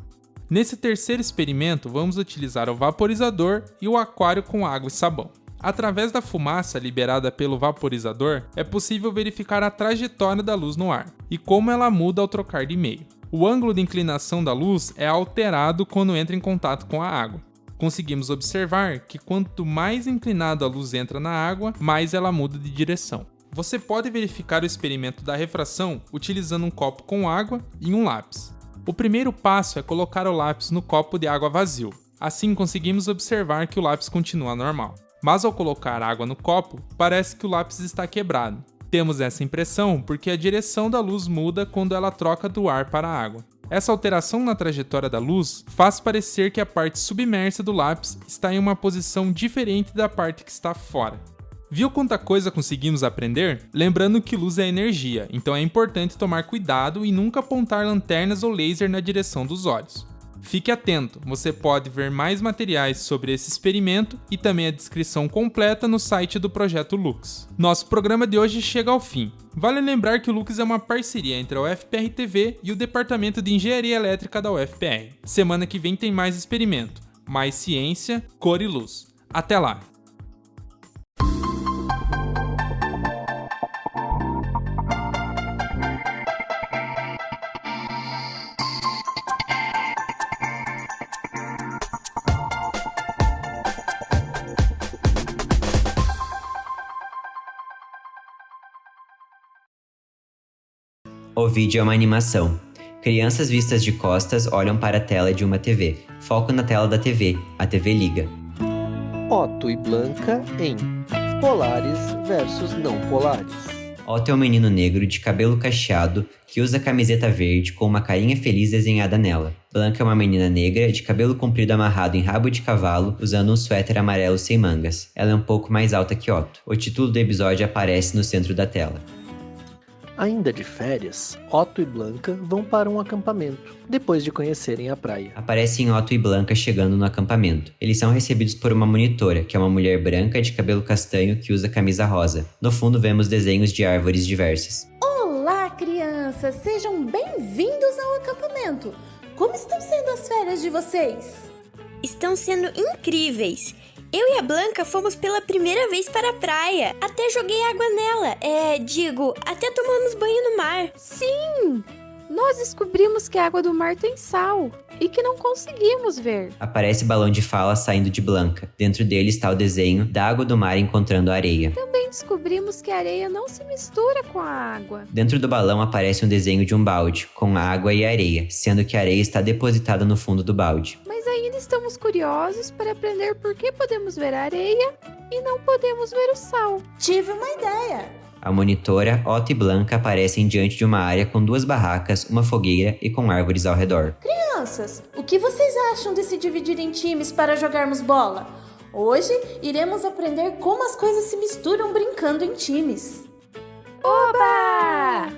Nesse terceiro experimento, vamos utilizar o vaporizador e o aquário com água e sabão. Através da fumaça liberada pelo vaporizador, é possível verificar a trajetória da luz no ar e como ela muda ao trocar de meio. O ângulo de inclinação da luz é alterado quando entra em contato com a água. Conseguimos observar que quanto mais inclinado a luz entra na água, mais ela muda de direção. Você pode verificar o experimento da refração utilizando um copo com água e um lápis. O primeiro passo é colocar o lápis no copo de água vazio. Assim conseguimos observar que o lápis continua normal. Mas ao colocar água no copo, parece que o lápis está quebrado. Temos essa impressão porque a direção da luz muda quando ela troca do ar para a água. Essa alteração na trajetória da luz faz parecer que a parte submersa do lápis está em uma posição diferente da parte que está fora. Viu quanta coisa conseguimos aprender? Lembrando que luz é energia, então é importante tomar cuidado e nunca apontar lanternas ou laser na direção dos olhos. Fique atento, você pode ver mais materiais sobre esse experimento e também a descrição completa no site do Projeto Lux. Nosso programa de hoje chega ao fim. Vale lembrar que o Lux é uma parceria entre a UFPR TV e o Departamento de Engenharia Elétrica da UFPR. Semana que vem tem mais experimento, mais ciência, cor e luz. Até lá! O vídeo é uma animação. Crianças vistas de costas olham para a tela de uma TV. Foco na tela da TV. A TV liga. Otto e Blanca em Polares versus Não Polares. Otto é um menino negro de cabelo cacheado que usa camiseta verde com uma carinha feliz desenhada nela. Blanca é uma menina negra de cabelo comprido amarrado em rabo de cavalo, usando um suéter amarelo sem mangas. Ela é um pouco mais alta que Otto. O título do episódio aparece no centro da tela. Ainda de férias, Otto e Blanca vão para um acampamento, depois de conhecerem a praia. Aparecem Otto e Blanca chegando no acampamento. Eles são recebidos por uma monitora, que é uma mulher branca de cabelo castanho que usa camisa rosa. No fundo vemos desenhos de árvores diversas. Olá, crianças! Sejam bem-vindos ao acampamento! Como estão sendo as férias de vocês? Estão sendo incríveis! Eu e a Blanca fomos pela primeira vez para a praia. Até joguei água nela. Até tomamos banho no mar. Sim! Nós descobrimos que a água do mar tem sal e que não conseguimos ver. Aparece balão de fala saindo de Blanca. Dentro dele está o desenho da água do mar encontrando a areia. Também descobrimos que a areia não se mistura com a água. Dentro do balão aparece um desenho de um balde, com a água e a areia, sendo que a areia está depositada no fundo do balde. Mas ainda estamos curiosos para aprender por que podemos ver a areia e não podemos ver o sal. Tive uma ideia! A monitora, Otto e Blanca aparecem diante de uma área com 2 barracas, uma fogueira e com árvores ao redor. Crianças, o que vocês acham de se dividir em times para jogarmos bola? Hoje iremos aprender como as coisas se misturam brincando em times. Oba!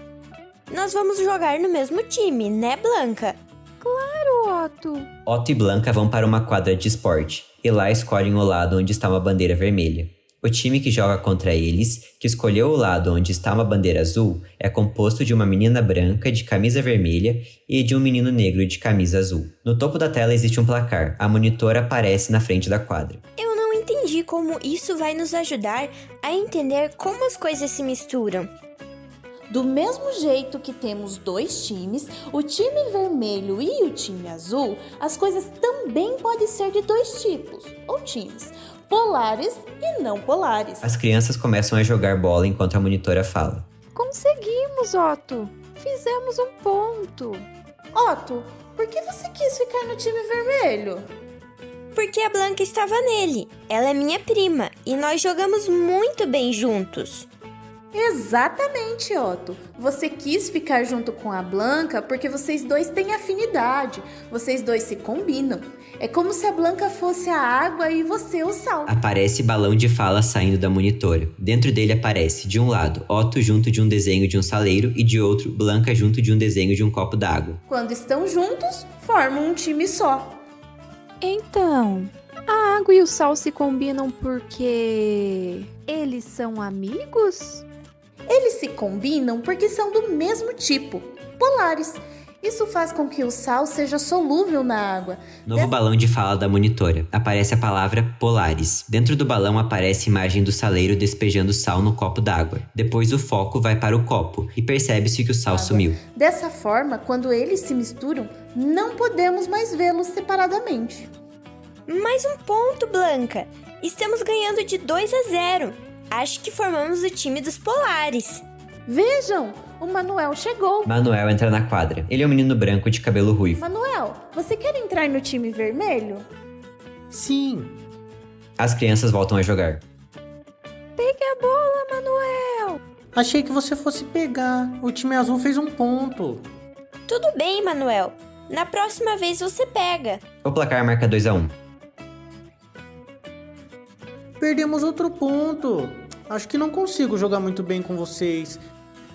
Nós vamos jogar no mesmo time, né, Blanca? Claro, Otto! Otto e Blanca vão para uma quadra de esporte, e lá escolhem o lado onde está uma bandeira vermelha. O time que joga contra eles, que escolheu o lado onde está uma bandeira azul, é composto de uma menina branca de camisa vermelha e de um menino negro de camisa azul. No topo da tela existe um placar. A monitora aparece na frente da quadra. Eu não entendi como isso vai nos ajudar a entender como as coisas se misturam. Do mesmo jeito que temos 2 times, o time vermelho e o time azul, as coisas também podem ser de 2 tipos, ou times. Polares e não polares. As crianças começam a jogar bola enquanto a monitora fala. Conseguimos, Otto! Fizemos um ponto! Otto, por que você quis ficar no time vermelho? Porque a Blanca estava nele. Ela é minha prima e nós jogamos muito bem juntos. Exatamente, Otto. Você quis ficar junto com a Blanca porque vocês dois têm afinidade. Vocês dois se combinam. É como se a Blanca fosse a água e você o sal. Aparece balão de fala saindo da monitora. Dentro dele aparece, de um lado, Otto junto de um desenho de um saleiro e de outro, Blanca junto de um desenho de um copo d'água. Quando estão juntos, formam um time só. Então, a água e o sal se combinam porque eles são amigos? Eles se combinam porque são do mesmo tipo, polares. Isso faz com que o sal seja solúvel na água. Novo balão de fala da monitora. Aparece a palavra polares. Dentro do balão aparece a imagem do saleiro despejando sal no copo d'água. Depois o foco vai para o copo e percebe-se que o sal sumiu. Dessa forma, quando eles se misturam, não podemos mais vê-los separadamente. Mais um ponto, Blanca. Estamos ganhando de 2-0. Acho que formamos o time dos polares. Vejam, o Manuel chegou. Manuel entra na quadra. Ele é um menino branco de cabelo ruivo. Manuel, você quer entrar no time vermelho? Sim. As crianças voltam a jogar. Pegue a bola, Manuel! Achei que você fosse pegar. O time azul fez um ponto. Tudo bem, Manuel. Na próxima vez você pega. O placar marca 2-1. Perdemos outro ponto. Acho que não consigo jogar muito bem com vocês.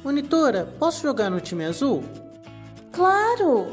Monitora, posso jogar no time azul? Claro!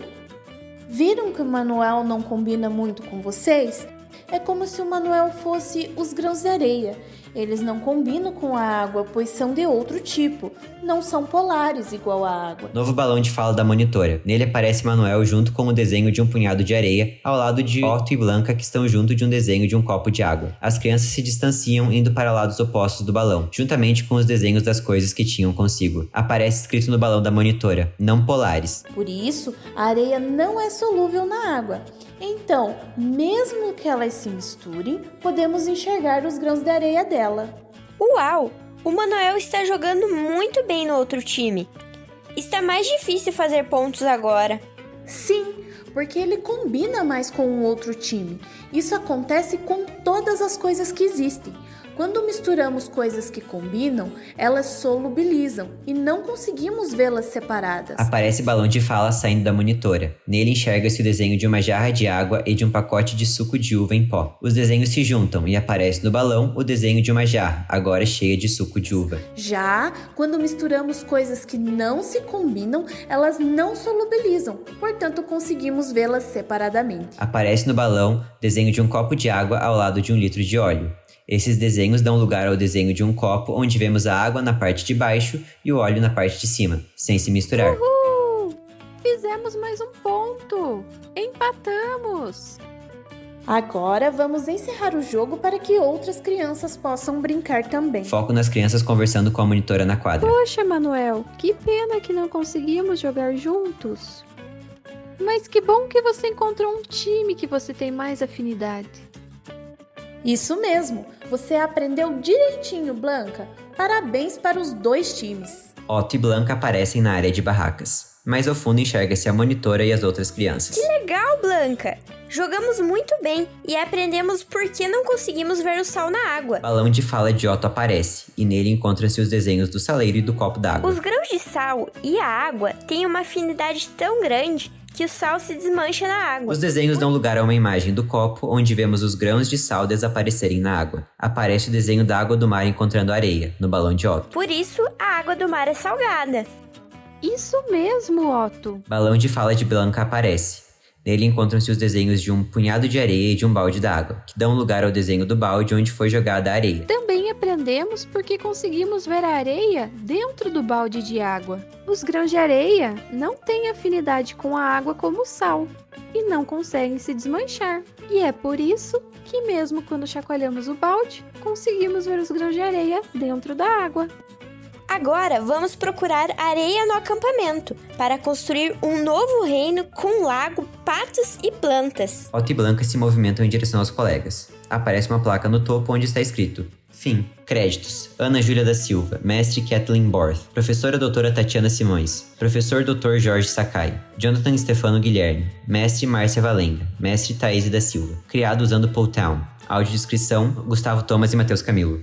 Viram que o Manuel não combina muito com vocês? É como se o Manuel fosse os grãos de areia. Eles não combinam com a água, pois são de outro tipo. Não são polares igual a água. Novo balão de fala da monitora. Nele aparece Manuel junto com o desenho de um punhado de areia, ao lado de Otto e Blanca, que estão junto de um desenho de um copo de água. As crianças se distanciam, indo para lados opostos do balão, juntamente com os desenhos das coisas que tinham consigo. Aparece escrito no balão da monitora: não polares. Por isso, a areia não é solúvel na água. Então, mesmo que elas se misturem, podemos enxergar os grãos de areia dela. Uau! O Manuel está jogando muito bem no outro time. Está mais difícil fazer pontos agora. Sim, porque ele combina mais com o outro time. Isso acontece com todas as coisas que existem. Quando misturamos coisas que combinam, elas solubilizam e não conseguimos vê-las separadas. Aparece balão de fala saindo da monitora. Nele enxerga-se o desenho de uma jarra de água e de um pacote de suco de uva em pó. Os desenhos se juntam e aparece no balão o desenho de uma jarra, agora cheia de suco de uva. Já quando misturamos coisas que não se combinam, elas não solubilizam, portanto conseguimos vê-las separadamente. Aparece no balão desenho de um copo de água ao lado de 1 litro de óleo. Esses desenhos dão lugar ao desenho de um copo onde vemos a água na parte de baixo e o óleo na parte de cima, sem se misturar. Uhul! Fizemos mais um ponto! Empatamos! Agora vamos encerrar o jogo para que outras crianças possam brincar também. Foco nas crianças conversando com a monitora na quadra. Poxa, Manuel, que pena que não conseguimos jogar juntos. Mas que bom que você encontrou um time que você tem mais afinidade. Isso mesmo, você aprendeu direitinho, Blanca. Parabéns para os 2 times. Otto e Blanca aparecem na área de barracas, mas ao fundo enxerga-se a monitora e as outras crianças. Que legal, Blanca! Jogamos muito bem e aprendemos por que não conseguimos ver o sal na água. Balão de fala de Otto aparece, e nele encontram-se os desenhos do saleiro e do copo d'água. Os grãos de sal e a água têm uma afinidade tão grande que o sal se desmancha na água. Os desenhos dão lugar a uma imagem do copo, onde vemos os grãos de sal desaparecerem na água. Aparece o desenho da água do mar encontrando areia, no balão de Otto. Por isso, a água do mar é salgada. Isso mesmo, Otto. Balão de fala de Blanca aparece. Nele encontram-se os desenhos de um punhado de areia e de um balde d'água, que dão lugar ao desenho do balde onde foi jogada a areia. Também aprendemos porque conseguimos ver a areia dentro do balde de água. Os grãos de areia não têm afinidade com a água como o sal e não conseguem se desmanchar. E é por isso que mesmo quando chacoalhamos o balde, conseguimos ver os grãos de areia dentro da água. Agora vamos procurar areia no acampamento para construir um novo reino com lago, patos e plantas. Otto e Blanca se movimentam em direção aos colegas. Aparece uma placa no topo onde está escrito: fim. Créditos: Ana Júlia da Silva, mestre Kathleen Borth, professora doutora Tatiana Simões, professor Dr. Jorge Sakai, Jonathan Stefano Guilherme, mestre Márcia Valenga, mestre Thaís da Silva, criado usando Powtown. Audiodescrição: Gustavo Thomas e Matheus Camilo.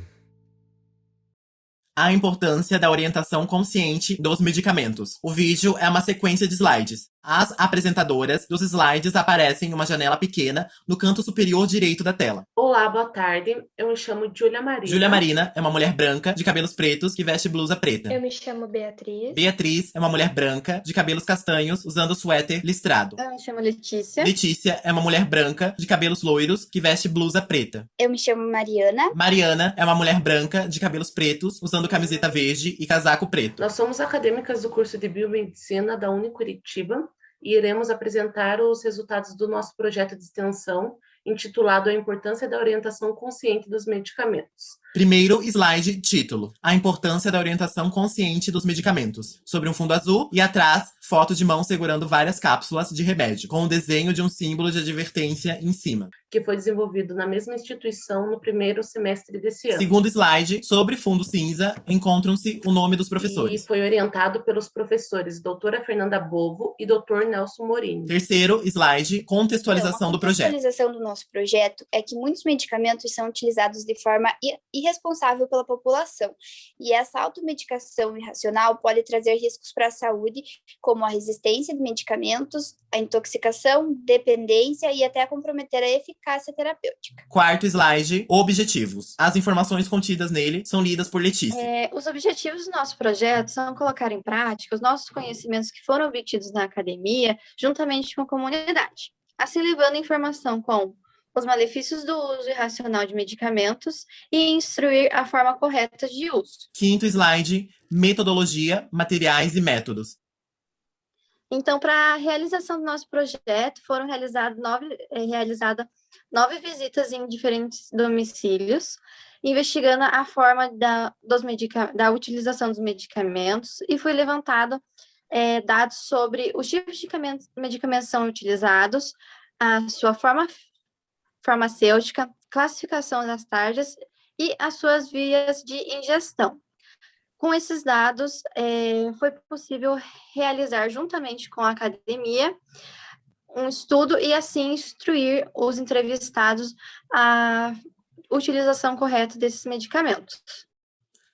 A importância da orientação consciente dos medicamentos. O vídeo é uma sequência de slides. As apresentadoras dos slides aparecem em uma janela pequena no canto superior direito da tela. Olá, boa tarde. Eu me chamo Júlia Marina. Júlia Marina é uma mulher branca, de cabelos pretos, que veste blusa preta. Eu me chamo Beatriz. Beatriz é uma mulher branca, de cabelos castanhos, usando suéter listrado. Eu me chamo Letícia. Letícia é uma mulher branca, de cabelos loiros, que veste blusa preta. Eu me chamo Mariana. Mariana é uma mulher branca, de cabelos pretos, usando camiseta verde e casaco preto. Nós somos acadêmicas do curso de Biomedicina da Unicuritiba e iremos apresentar os resultados do nosso projeto de extensão intitulado A Importância da Orientação Consciente dos Medicamentos. Primeiro slide, título. A importância da orientação consciente dos medicamentos. Sobre um fundo azul e atrás, foto de mão segurando várias cápsulas de remédio, com o desenho de um símbolo de advertência em cima. Que foi desenvolvido na mesma instituição no primeiro semestre desse ano. Segundo slide, sobre fundo cinza, encontram-se o nome dos professores. E foi orientado pelos professores doutora Fernanda Bovo e doutor Nelson Morini. Terceiro slide, contextualização do projeto. A contextualização do nosso projeto é que muitos medicamentos são utilizados de forma irresponsável pela população. E essa automedicação irracional pode trazer riscos para a saúde, como a resistência de medicamentos, a intoxicação, dependência e até comprometer a eficácia terapêutica. Quarto slide, objetivos. As informações contidas nele são lidas por Letícia. Os objetivos do nosso projeto são colocar em prática os nossos conhecimentos que foram obtidos na academia, juntamente com a comunidade. Assim, levando informação com os malefícios do uso irracional de medicamentos e instruir a forma correta de uso. Quinto slide, metodologia, materiais e métodos. Então, para a realização do nosso projeto, foram realizadas 9 visitas em diferentes domicílios, investigando a forma da utilização dos medicamentos, e foi levantado dados sobre os tipos de medicamentos são utilizados, a sua forma farmacêutica, classificação das tarjas e as suas vias de ingestão. Com esses dados, foi possível realizar, juntamente com a academia, um estudo e, assim, instruir os entrevistados a utilização correta desses medicamentos.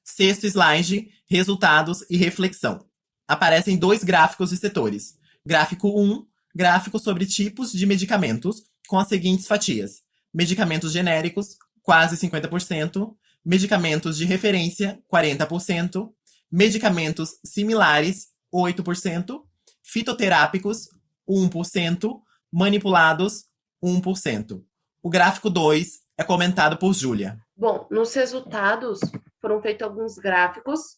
Sexto slide, resultados e reflexão. Aparecem 2 gráficos de setores. Gráfico 1, gráfico sobre tipos de medicamentos, com as seguintes fatias. Medicamentos genéricos, quase 50%. Medicamentos de referência, 40%. Medicamentos similares, 8%. Fitoterápicos, 1%. Manipulados, 1%. O gráfico 2 é comentado por Júlia. Bom, nos resultados foram feitos alguns gráficos,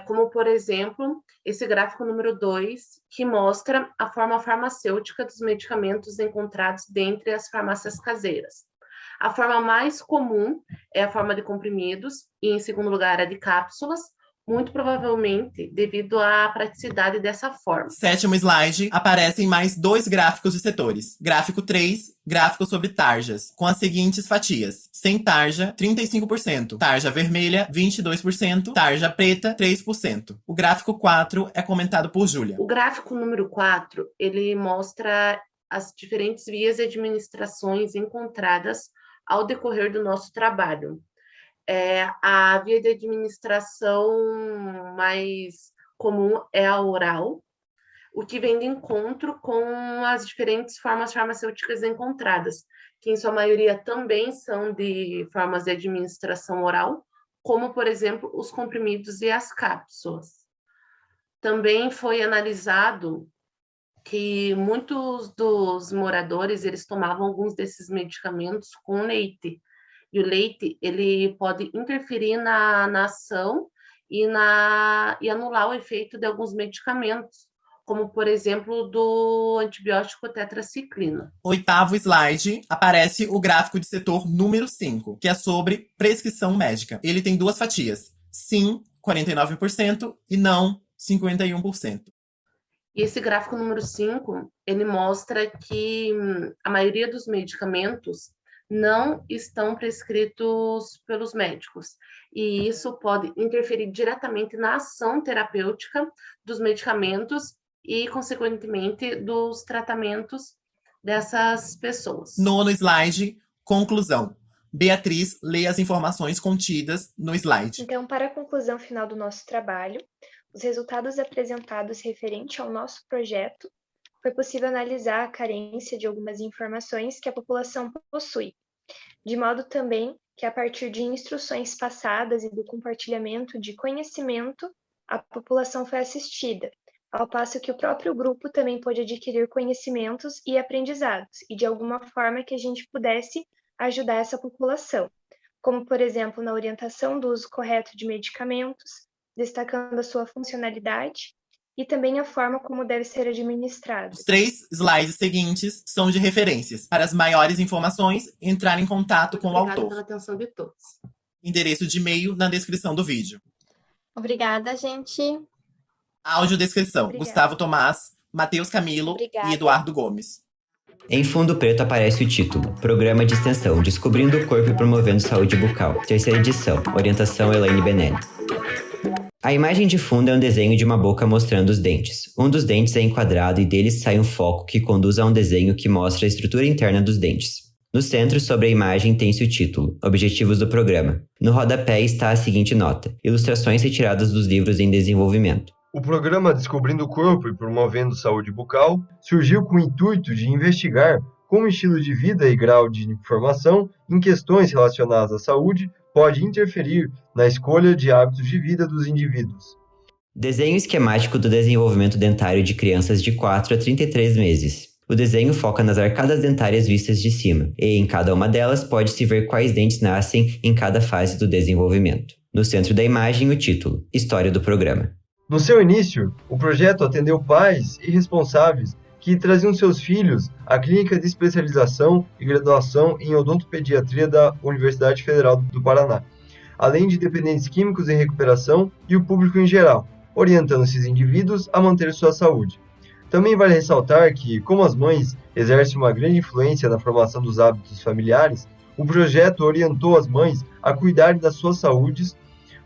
como, por exemplo, esse gráfico número 2, que mostra a forma farmacêutica dos medicamentos encontrados dentre as farmácias caseiras. A forma mais comum é a forma de comprimidos e, em segundo lugar, a de cápsulas, muito provavelmente devido à praticidade dessa forma. Sétimo slide, aparecem mais 2 gráficos de setores. Gráfico 3, gráfico sobre tarjas, com as seguintes fatias. Sem tarja, 35%. Tarja vermelha, 22%. Tarja preta, 3%. O gráfico 4 é comentado por Júlia. O gráfico número 4, ele mostra as diferentes vias de administrações encontradas ao decorrer do nosso trabalho. A via de administração mais comum é a oral, o que vem de encontro com as diferentes formas farmacêuticas encontradas, que em sua maioria também são de formas de administração oral, como, por exemplo, os comprimidos e as cápsulas. Também foi analisado que muitos dos moradores, eles tomavam alguns desses medicamentos com leite. E o leite, ele pode interferir na ação e anular o efeito de alguns medicamentos, como, por exemplo, do antibiótico tetraciclina. Oitavo slide, aparece o gráfico de setor número 5, que é sobre prescrição médica. Ele tem 2 fatias, sim, 49%, e não, 51%. E esse gráfico número 5, ele mostra que a maioria dos medicamentos não estão prescritos pelos médicos. E isso pode interferir diretamente na ação terapêutica dos medicamentos e, consequentemente, dos tratamentos dessas pessoas. Nono slide, conclusão. Beatriz lê as informações contidas no slide. Então, para a conclusão final do nosso trabalho, os resultados apresentados referente ao nosso projeto, foi possível analisar a carência de algumas informações que a população possui, de modo também que, a partir de instruções passadas e do compartilhamento de conhecimento, a população foi assistida, ao passo que o próprio grupo também pôde adquirir conhecimentos e aprendizados, e de alguma forma que a gente pudesse ajudar essa população, como, por exemplo, na orientação do uso correto de medicamentos, destacando a sua funcionalidade e também a forma como deve ser administrado. Os 3 slides seguintes são de referências. Para as maiores informações, entrar em contato com o autor. Pela atenção de todos. Endereço de e-mail na descrição do vídeo. Obrigada, gente. Audiodescrição: Obrigada. Gustavo Tomás, Matheus Camilo Obrigada. e Eduardo Gomes. Em fundo preto aparece o título: Programa de Extensão Descobrindo o Corpo e Promovendo Saúde Bucal. Terceira edição. Orientação Elaine Benelli. A imagem de fundo é um desenho de uma boca mostrando os dentes. Um dos dentes é enquadrado e dele sai um foco que conduz a um desenho que mostra a estrutura interna dos dentes. No centro, sobre a imagem, tem-se o título: Objetivos do Programa. No rodapé está a seguinte nota: Ilustrações retiradas dos livros em desenvolvimento. O programa Descobrindo o Corpo e Promovendo Saúde Bucal surgiu com o intuito de investigar como o estilo de vida e grau de informação em questões relacionadas à saúde pode interferir na escolha de hábitos de vida dos indivíduos. Desenho esquemático do desenvolvimento dentário de crianças de 4 a 33 meses. O desenho foca nas arcadas dentárias vistas de cima, e em cada uma delas pode-se ver quais dentes nascem em cada fase do desenvolvimento. No centro da imagem, o título: História do Programa. No seu início, o projeto atendeu pais e responsáveis que traziam seus filhos à Clínica de Especialização e Graduação em Odontopediatria da Universidade Federal do Paraná, além de dependentes químicos em recuperação e o público em geral, orientando esses indivíduos a manter sua saúde. Também vale ressaltar que, como as mães exercem uma grande influência na formação dos hábitos familiares, o projeto orientou as mães a cuidarem das suas saúdes,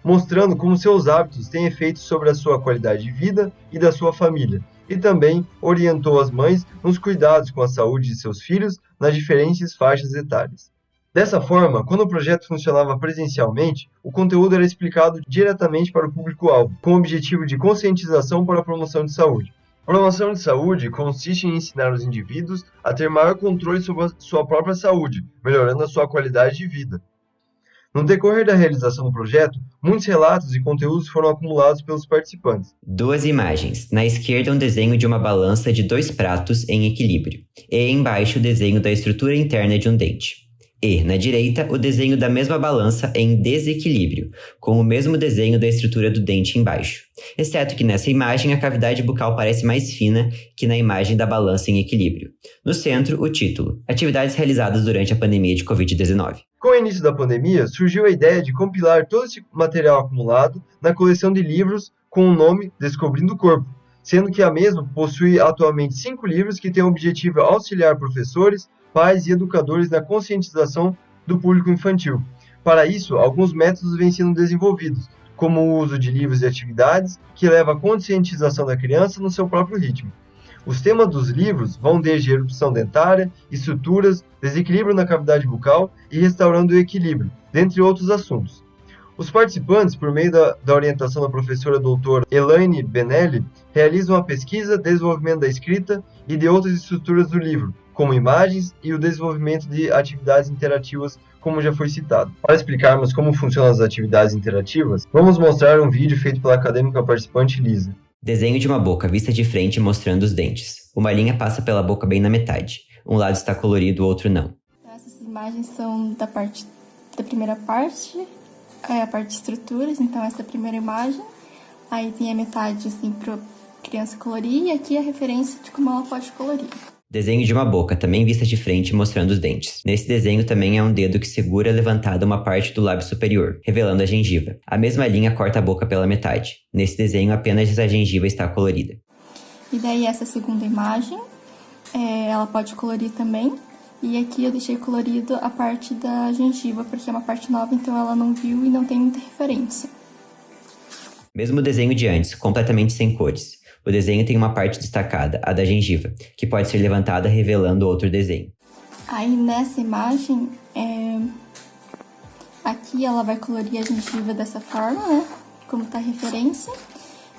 mostrando como seus hábitos têm efeito sobre a sua qualidade de vida e da sua família, e também orientou as mães nos cuidados com a saúde de seus filhos nas diferentes faixas etárias. Dessa forma, quando o projeto funcionava presencialmente, o conteúdo era explicado diretamente para o público-alvo, com o objetivo de conscientização para a promoção de saúde. A promoção de saúde consiste em ensinar os indivíduos a ter maior controle sobre a sua própria saúde, melhorando a sua qualidade de vida. No decorrer da realização do projeto, muitos relatos e conteúdos foram acumulados pelos participantes. Duas imagens. Na esquerda, um desenho de uma balança de 2 pratos em equilíbrio, e embaixo o desenho da estrutura interna de um dente. E, na direita, o desenho da mesma balança em desequilíbrio, com o mesmo desenho da estrutura do dente embaixo. Exceto que nessa imagem a cavidade bucal parece mais fina que na imagem da balança em equilíbrio. No centro, o título: Atividades realizadas durante a pandemia de Covid-19. Com o início da pandemia, surgiu a ideia de compilar todo esse material acumulado na coleção de livros com o nome Descobrindo o Corpo, sendo que a mesma possui atualmente 5 livros que têm o objetivo de auxiliar professores, pais e educadores na conscientização do público infantil. Para isso, alguns métodos vêm sendo desenvolvidos, como o uso de livros e atividades que leva à conscientização da criança no seu próprio ritmo. Os temas dos livros vão desde erupção dentária, estruturas, desequilíbrio na cavidade bucal e restaurando o equilíbrio, dentre outros assuntos. Os participantes, por meio da orientação da professora doutora Elaine Benelli, realizam a pesquisa, desenvolvimento da escrita e de outras estruturas do livro, como imagens e o desenvolvimento de atividades interativas, como já foi citado. Para explicarmos como funcionam as atividades interativas, vamos mostrar um vídeo feito pela acadêmica participante Lisa. Desenho de uma boca vista de frente mostrando os dentes. Uma linha passa pela boca bem na metade. Um lado está colorido, o outro não. Essas imagens são da primeira parte, a parte de estruturas, então essa é a primeira imagem. Aí tem a metade assim para criança colorir e aqui a referência de como ela pode colorir. Desenho de uma boca, também vista de frente, mostrando os dentes. Nesse desenho também é um dedo que segura levantada uma parte do lábio superior, revelando a gengiva. A mesma linha corta a boca pela metade. Nesse desenho, apenas a gengiva está colorida. E daí essa segunda imagem, ela pode colorir também. E aqui eu deixei colorido a parte da gengiva, porque é uma parte nova, então ela não viu e não tem muita referência. Mesmo desenho de antes, completamente sem cores. O desenho tem uma parte destacada, a da gengiva, que pode ser levantada revelando outro desenho. Aí nessa imagem, aqui ela vai colorir a gengiva dessa forma, né? Como tá a referência.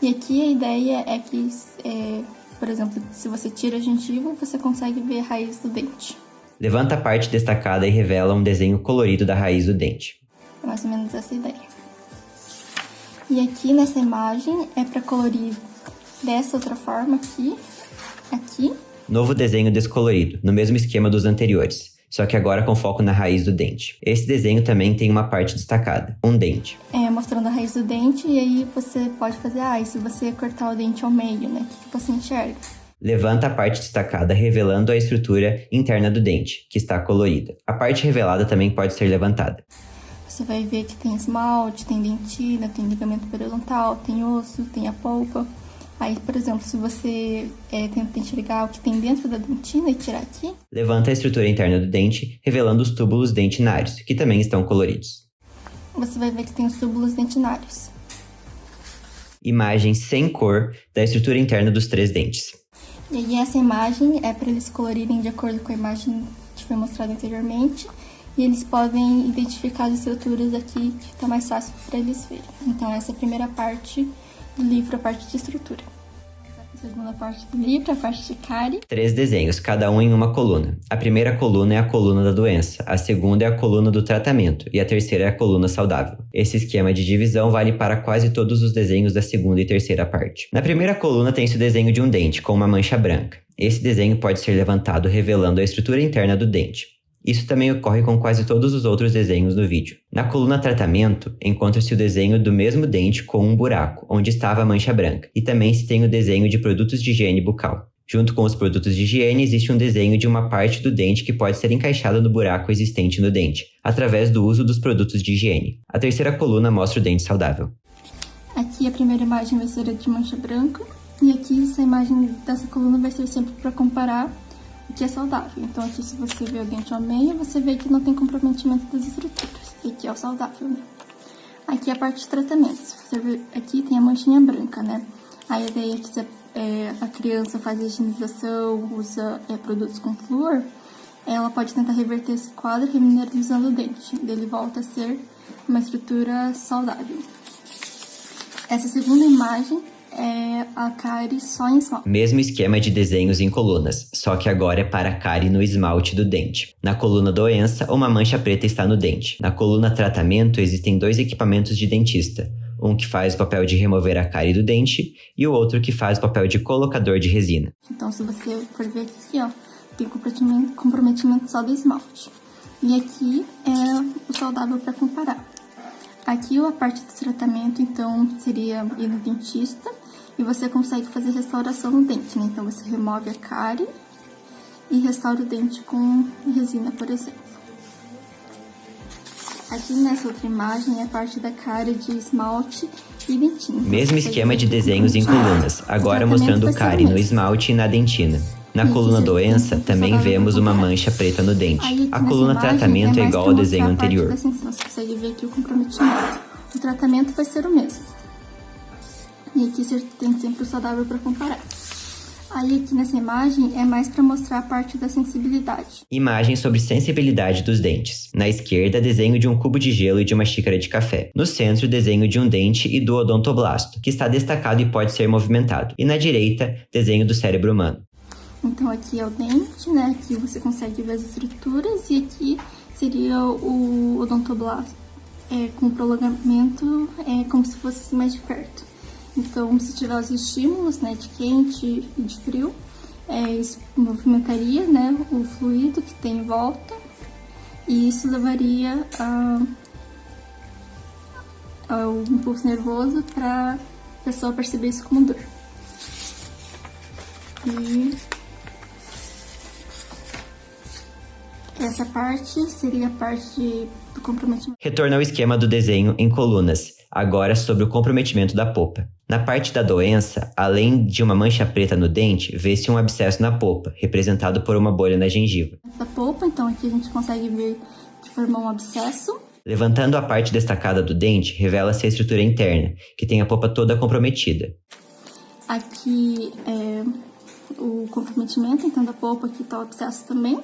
E aqui a ideia é que, por exemplo, se você tira a gengiva, você consegue ver a raiz do dente. Levanta a parte destacada e revela um desenho colorido da raiz do dente. É mais ou menos essa ideia. E aqui nessa imagem é para colorir dessa outra forma aqui. Novo desenho descolorido, no mesmo esquema dos anteriores, só que agora com foco na raiz do dente. Esse desenho também tem uma parte destacada, um dente. Mostrando a raiz do dente, e aí você pode fazer, e se você cortar o dente ao meio, né? O que você enxerga? Levanta a parte destacada, revelando a estrutura interna do dente, que está colorida. A parte revelada também pode ser levantada. Você vai ver que tem esmalte, tem dentina, tem ligamento periodontal, tem osso, tem a polpa. Aí, por exemplo, se você tenta enxergar o que tem dentro da dentina e tirar aqui... Levanta a estrutura interna do dente, revelando os túbulos dentinários, que também estão coloridos. Você vai ver que tem os túbulos dentinários. Imagem sem cor da estrutura interna dos 3 dentes. E aí essa imagem é para eles colorirem de acordo com a imagem que foi mostrada anteriormente. E eles podem identificar as estruturas aqui, que está mais fácil para eles verem. Então essa é a primeira parte do livro, a parte de estrutura. A segunda parte do livro, a parte de cárie. 3 desenhos, cada um em uma coluna. A primeira coluna é a coluna da doença, a segunda é a coluna do tratamento e a terceira é a coluna saudável. Esse esquema de divisão vale para quase todos os desenhos da segunda e terceira parte. Na primeira coluna tem-se o desenho de um dente com uma mancha branca. Esse desenho pode ser levantado revelando a estrutura interna do dente. Isso também ocorre com quase todos os outros desenhos no vídeo. Na coluna tratamento, encontra-se o desenho do mesmo dente com um buraco, onde estava a mancha branca, e também se tem o desenho de produtos de higiene bucal. Junto com os produtos de higiene, existe um desenho de uma parte do dente que pode ser encaixada no buraco existente no dente, através do uso dos produtos de higiene. A terceira coluna mostra o dente saudável. Aqui a primeira imagem vai ser a de mancha branca, e aqui essa imagem dessa coluna vai ser sempre para comparar o que é saudável. Então aqui, se você vê o dente ao meio, você vê que não tem comprometimento das estruturas. E aqui é o saudável, né? Aqui é a parte de tratamento. Se você ver, aqui tem a manchinha branca, né? Aí a ideia é que se a criança faz a higienização, usa produtos com flúor, ela pode tentar reverter esse quadro remineralizando o dente. Ele volta a ser uma estrutura saudável. Essa segunda imagem é a cárie só em esmalte. Mesmo esquema de desenhos em colunas, só que agora é para a cárie no esmalte do dente. Na coluna doença, uma mancha preta está no dente. Na coluna tratamento, existem 2 equipamentos de dentista. Um que faz o papel de remover a cárie do dente e o outro que faz o papel de colocador de resina. Então, se você for ver aqui, ó, tem comprometimento só do esmalte. E aqui é o saudável para comparar. Aqui a parte do tratamento, então, seria ir no dentista e você consegue fazer restauração no dente, né? Então, você remove a cárie e restaura o dente com resina, por exemplo. Aqui nessa outra imagem é a parte da cárie de esmalte e dentina. Mesmo esquema de desenhos em colunas, agora mostrando cárie no esmalte e na dentina. Na coluna doença, também vemos uma mancha preta no dente. A coluna tratamento é igual ao desenho anterior. Você consegue ver aqui o comprometimento. O tratamento vai ser o mesmo. E aqui você tem sempre o saudável para comparar. Aí aqui nessa imagem é mais para mostrar a parte da sensibilidade. Imagem sobre sensibilidade dos dentes. Na esquerda, desenho de um cubo de gelo e de uma xícara de café. No centro, desenho de um dente e do odontoblasto, que está destacado e pode ser movimentado. E na direita, desenho do cérebro humano. Então aqui é o dente, né? Aqui você consegue ver as estruturas e aqui seria o odontoblasto com prolongamento, como se fosse mais de perto. Então, se tiver os estímulos, né, de quente e de frio, isso movimentaria, né, o fluido que tem em volta e isso levaria ao impulso nervoso para a pessoa perceber isso como dor. E essa parte seria a parte do comprometimento. Retorno ao esquema do desenho em colunas, agora sobre o comprometimento da polpa. Na parte da doença, além de uma mancha preta no dente, vê-se um abscesso na polpa, representado por uma bolha na gengiva. Da polpa, então aqui a gente consegue ver que formou um abscesso. Levantando a parte destacada do dente, revela-se a estrutura interna, que tem a polpa toda comprometida. Aqui é o comprometimento, então da polpa, aqui está o abscesso também.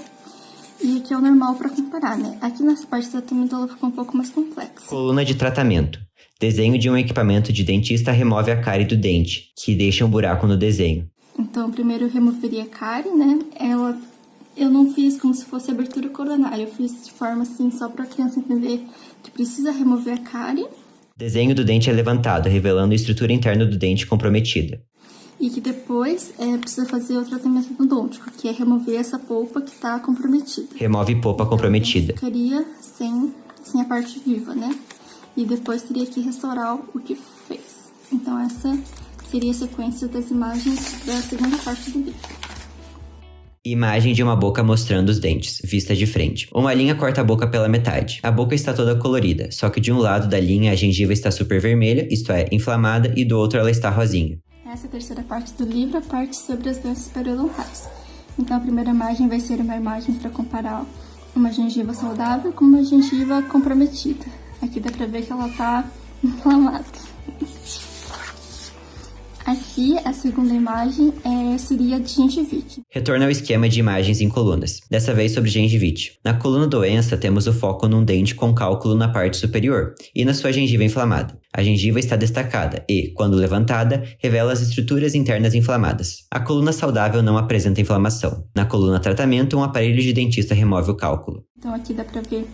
E aqui é o normal para comparar, né? Aqui nessa parte do tratamento ela ficou um pouco mais complexa. Coluna de tratamento. Desenho de um equipamento de dentista remove a cárie do dente, que deixa um buraco no desenho. Então, primeiro eu removeria a cárie, né? Eu não fiz como se fosse abertura coronária, eu fiz de forma assim, só para a criança entender que precisa remover a cárie. Desenho do dente é levantado, revelando a estrutura interna do dente comprometida. E que depois precisa fazer o tratamento endodôntico, que é remover essa polpa que está comprometida. Remove polpa comprometida. Então, ficaria sem a parte viva, né? E depois teria que restaurar o que fez. Então essa seria a sequência das imagens da segunda parte do livro. Imagem de uma boca mostrando os dentes, vista de frente. Uma linha corta a boca pela metade. A boca está toda colorida, só que de um lado da linha a gengiva está super vermelha, isto é, inflamada, e do outro ela está rosinha. Essa terceira parte do livro é a parte sobre as doenças periodontais. Então a primeira imagem vai ser uma imagem para comparar uma gengiva saudável com uma gengiva comprometida. Aqui dá pra ver que ela tá inflamada. Aqui, a segunda imagem seria de gengivite. Retorna ao esquema de imagens em colunas, dessa vez sobre gengivite. Na coluna doença, temos o foco num dente com cálculo na parte superior e na sua gengiva inflamada. A gengiva está destacada e, quando levantada, revela as estruturas internas inflamadas. A coluna saudável não apresenta inflamação. Na coluna tratamento, um aparelho de dentista remove o cálculo. Então aqui dá pra ver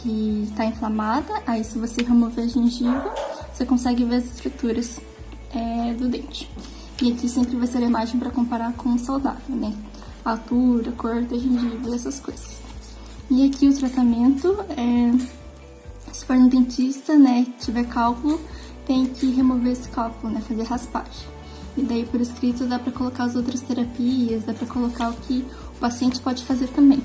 que está inflamada, aí se você remover a gengiva, você consegue ver as estruturas do dente. E aqui sempre vai ser a imagem para comparar com o saudável, né? A altura, a cor da gengiva, essas coisas. E aqui o tratamento, se for no dentista, né, tiver cálculo, tem que remover esse cálculo, né, fazer raspagem. E daí por escrito dá para colocar as outras terapias, dá para colocar o que o paciente pode fazer também.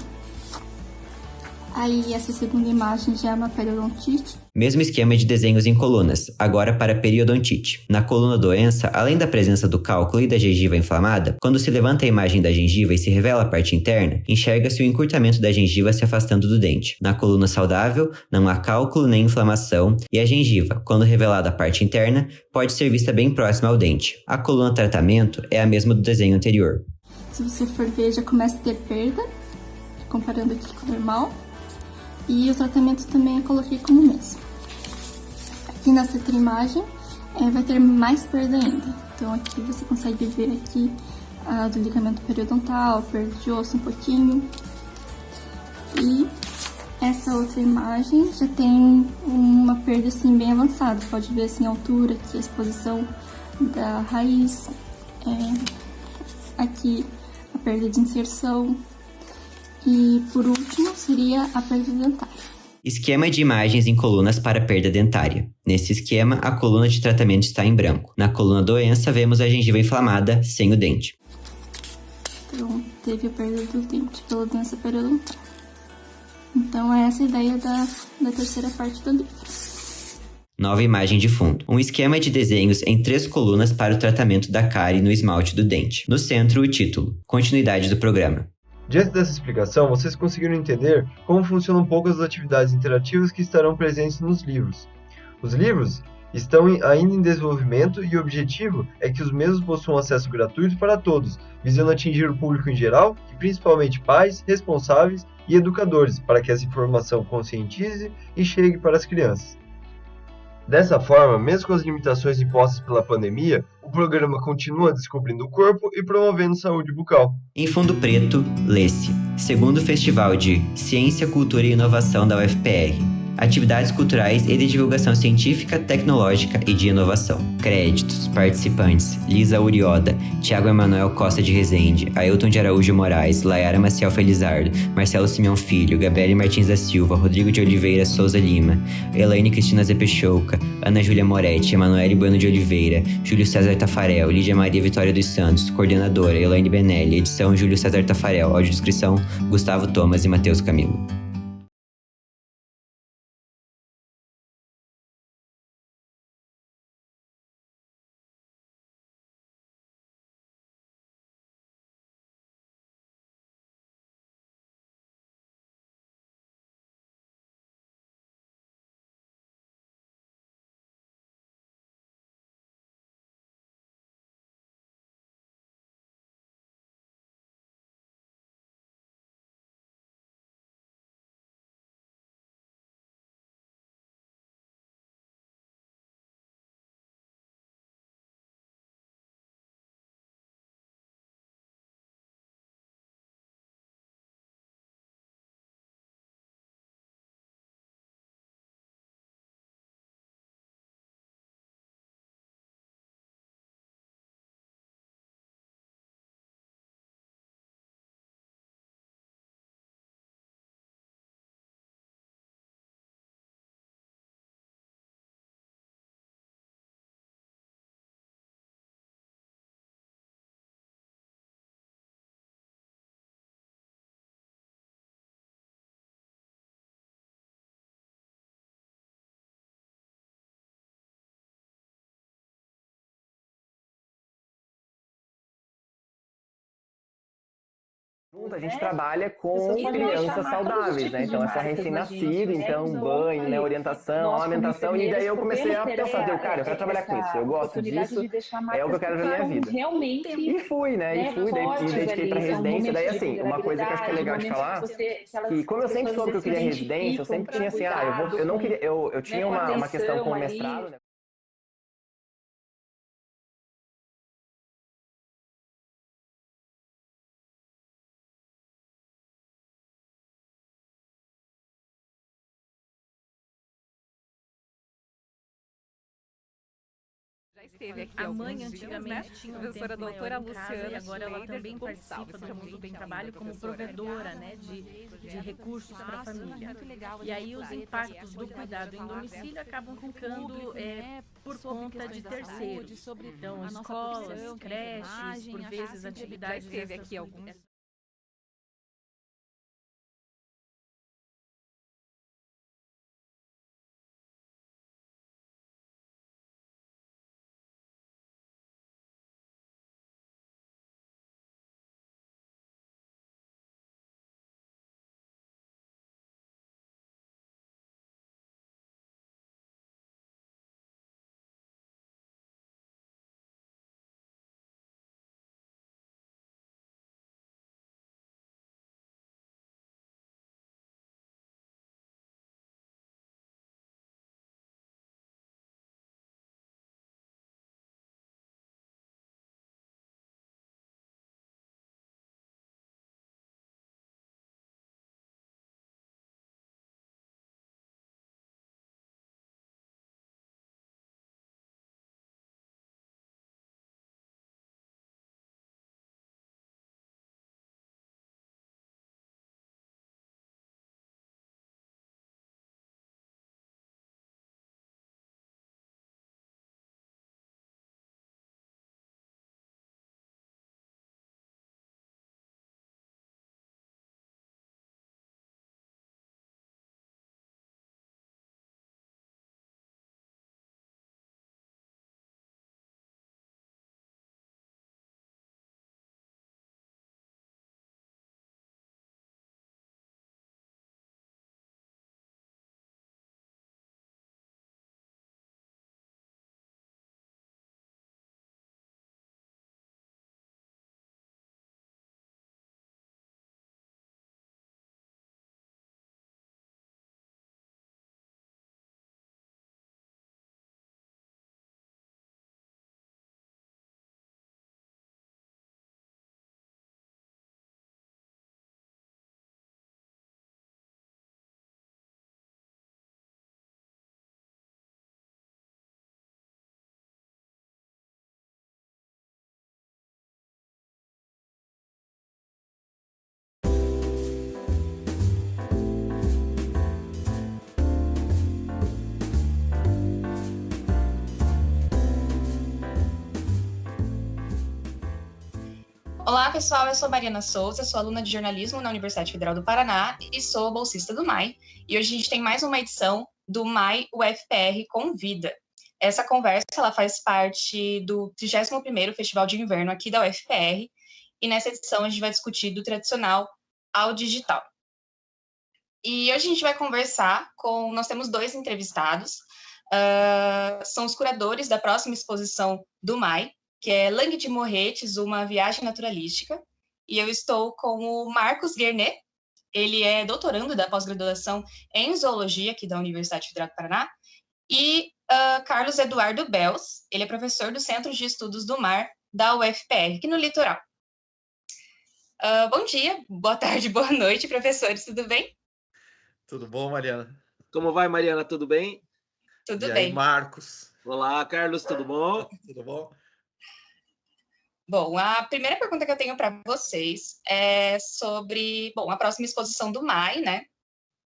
Aí essa segunda imagem já é uma periodontite. Mesmo esquema de desenhos em colunas, agora para periodontite. Na coluna doença, além da presença do cálculo e da gengiva inflamada, quando se levanta a imagem da gengiva e se revela a parte interna, enxerga-se o encurtamento da gengiva se afastando do dente. Na coluna saudável, não há cálculo nem inflamação, e a gengiva, quando revelada a parte interna, pode ser vista bem próxima ao dente. A coluna tratamento é a mesma do desenho anterior. Se você for ver, já começa a ter perda, comparando aqui com o normal. E o tratamento também eu coloquei como mesmo. Aqui nessa outra imagem vai ter mais perda ainda. Então aqui você consegue ver aqui do ligamento periodontal, perda de osso um pouquinho. E essa outra imagem já tem uma perda assim bem avançada. Pode ver assim a altura, aqui a exposição da raiz. Aqui a perda de inserção. E, por último, seria a perda dentária. Esquema de imagens em colunas para perda dentária. Nesse esquema, a coluna de tratamento está em branco. Na coluna doença, vemos a gengiva inflamada, sem o dente. Então, teve a perda do dente pela doença periodontal. Então, essa é a ideia da terceira parte do livro. Nova imagem de fundo. Um esquema de desenhos em 3 colunas para o tratamento da cárie no esmalte do dente. No centro, o título. Continuidade do programa. Diante dessa explicação, vocês conseguiram entender como funcionam um pouco as atividades interativas que estarão presentes nos livros. Os livros estão ainda em desenvolvimento e o objetivo é que os mesmos possuam acesso gratuito para todos, visando atingir o público em geral, e principalmente pais, responsáveis e educadores, para que essa informação conscientize e chegue para as crianças. Dessa forma, mesmo com as limitações impostas pela pandemia, o programa continua descobrindo o corpo e promovendo saúde bucal. Em fundo preto, lê-se: Segundo Festival de Ciência, Cultura e Inovação da UFPR. Atividades culturais e de divulgação científica, tecnológica e de inovação. Créditos, participantes: Lisa Urioda, Thiago Emanuel Costa de Rezende, Ailton de Araújo Moraes, Layara Maciel Felizardo, Marcelo Simeão Filho, Gabriele Martins da Silva, Rodrigo de Oliveira Souza Lima, Elaine Cristina Zepechouca, Ana Júlia Moretti, Emanuele Bueno de Oliveira, Júlio César Tafarel, Lídia Maria Vitória dos Santos, coordenadora Elaine Benelli, edição Júlio César Tafarel, audiodescrição Gustavo Thomas e Matheus Camilo. ponto, a gente trabalha com crianças saudáveis, né? Então, essa recém-nascida, então, banho, né? Orientação, amamentação, e daí eu comecei a pensar, cara, eu quero trabalhar com isso, eu gosto disso, é o que eu quero pra minha vida. E fui, né? E fui, daí me dediquei pra residência, daí assim, uma coisa que eu acho que é legal de falar, que como eu sempre soube que eu queria residência, eu sempre tinha assim, eu não queria, eu tinha uma questão com o mestrado, né? Já esteve aqui a mãe antigamente tinha a professora doutora Luciana, e agora ela também participa do Mundo Bem Trabalho como provedora, né, de recursos para a família. E aí os impactos do cuidado em domicílio acabam ficando por conta de terceiros. Então, escolas, creches, por vezes atividades. Já esteve aqui alguns. Olá, pessoal, eu sou Mariana Souza, sou aluna de jornalismo na Universidade Federal do Paraná e sou bolsista do MAI. E hoje a gente tem mais uma edição do MAI UFPR Convida. Essa conversa ela faz parte do 31º Festival de Inverno aqui da UFPR, e nessa edição a gente vai discutir do tradicional ao digital. E hoje a gente vai conversar com... Nós temos 2 entrevistados, são os curadores da próxima exposição do MAI, que é Langue de Morretes, uma viagem naturalística. E eu estou com o Marcos Guernet, ele é doutorando da pós-graduação em Zoologia aqui da Universidade Federal do Paraná, e Carlos Eduardo Bels, ele é professor do Centro de Estudos do Mar da UFPR, aqui no litoral. Bom dia, boa tarde, boa noite, professores, tudo bem? Tudo bom, Mariana? Como vai, Mariana? Tudo bem? Tudo bem. E aí, Marcos? Olá, Carlos, tudo bom? Tudo bom? Bom, a primeira pergunta que eu tenho para vocês é sobre, a próxima exposição do MAI, né?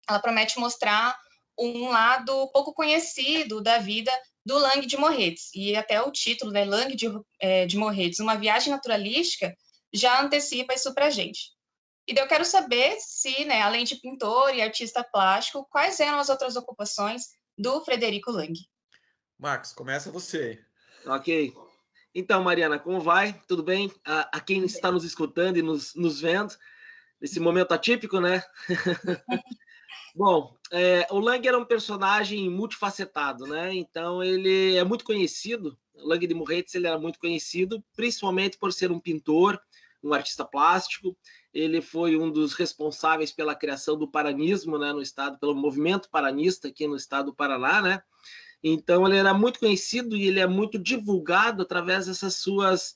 Ela promete mostrar um lado pouco conhecido da vida do Langue de Morretes, e até o título, né, Langue de Morretes, uma viagem naturalística, já antecipa isso para a gente. E daí eu quero saber se, né, além de pintor e artista plástico, quais eram as outras ocupações do Frederico Lange? Marcos, começa você. Ok. Então, Mariana, como vai? Tudo bem? A quem está nos escutando e nos vendo, nesse momento atípico, né? Bom, o Lang era um personagem multifacetado, né? Então ele é muito conhecido. O Lang de Moritz, ele era muito conhecido, principalmente por ser um pintor, um artista plástico. Ele foi um dos responsáveis pela criação do paranismo, né, no estado, pelo movimento paranista aqui no estado do Paraná, né? Então ele era muito conhecido e ele é muito divulgado através dessas suas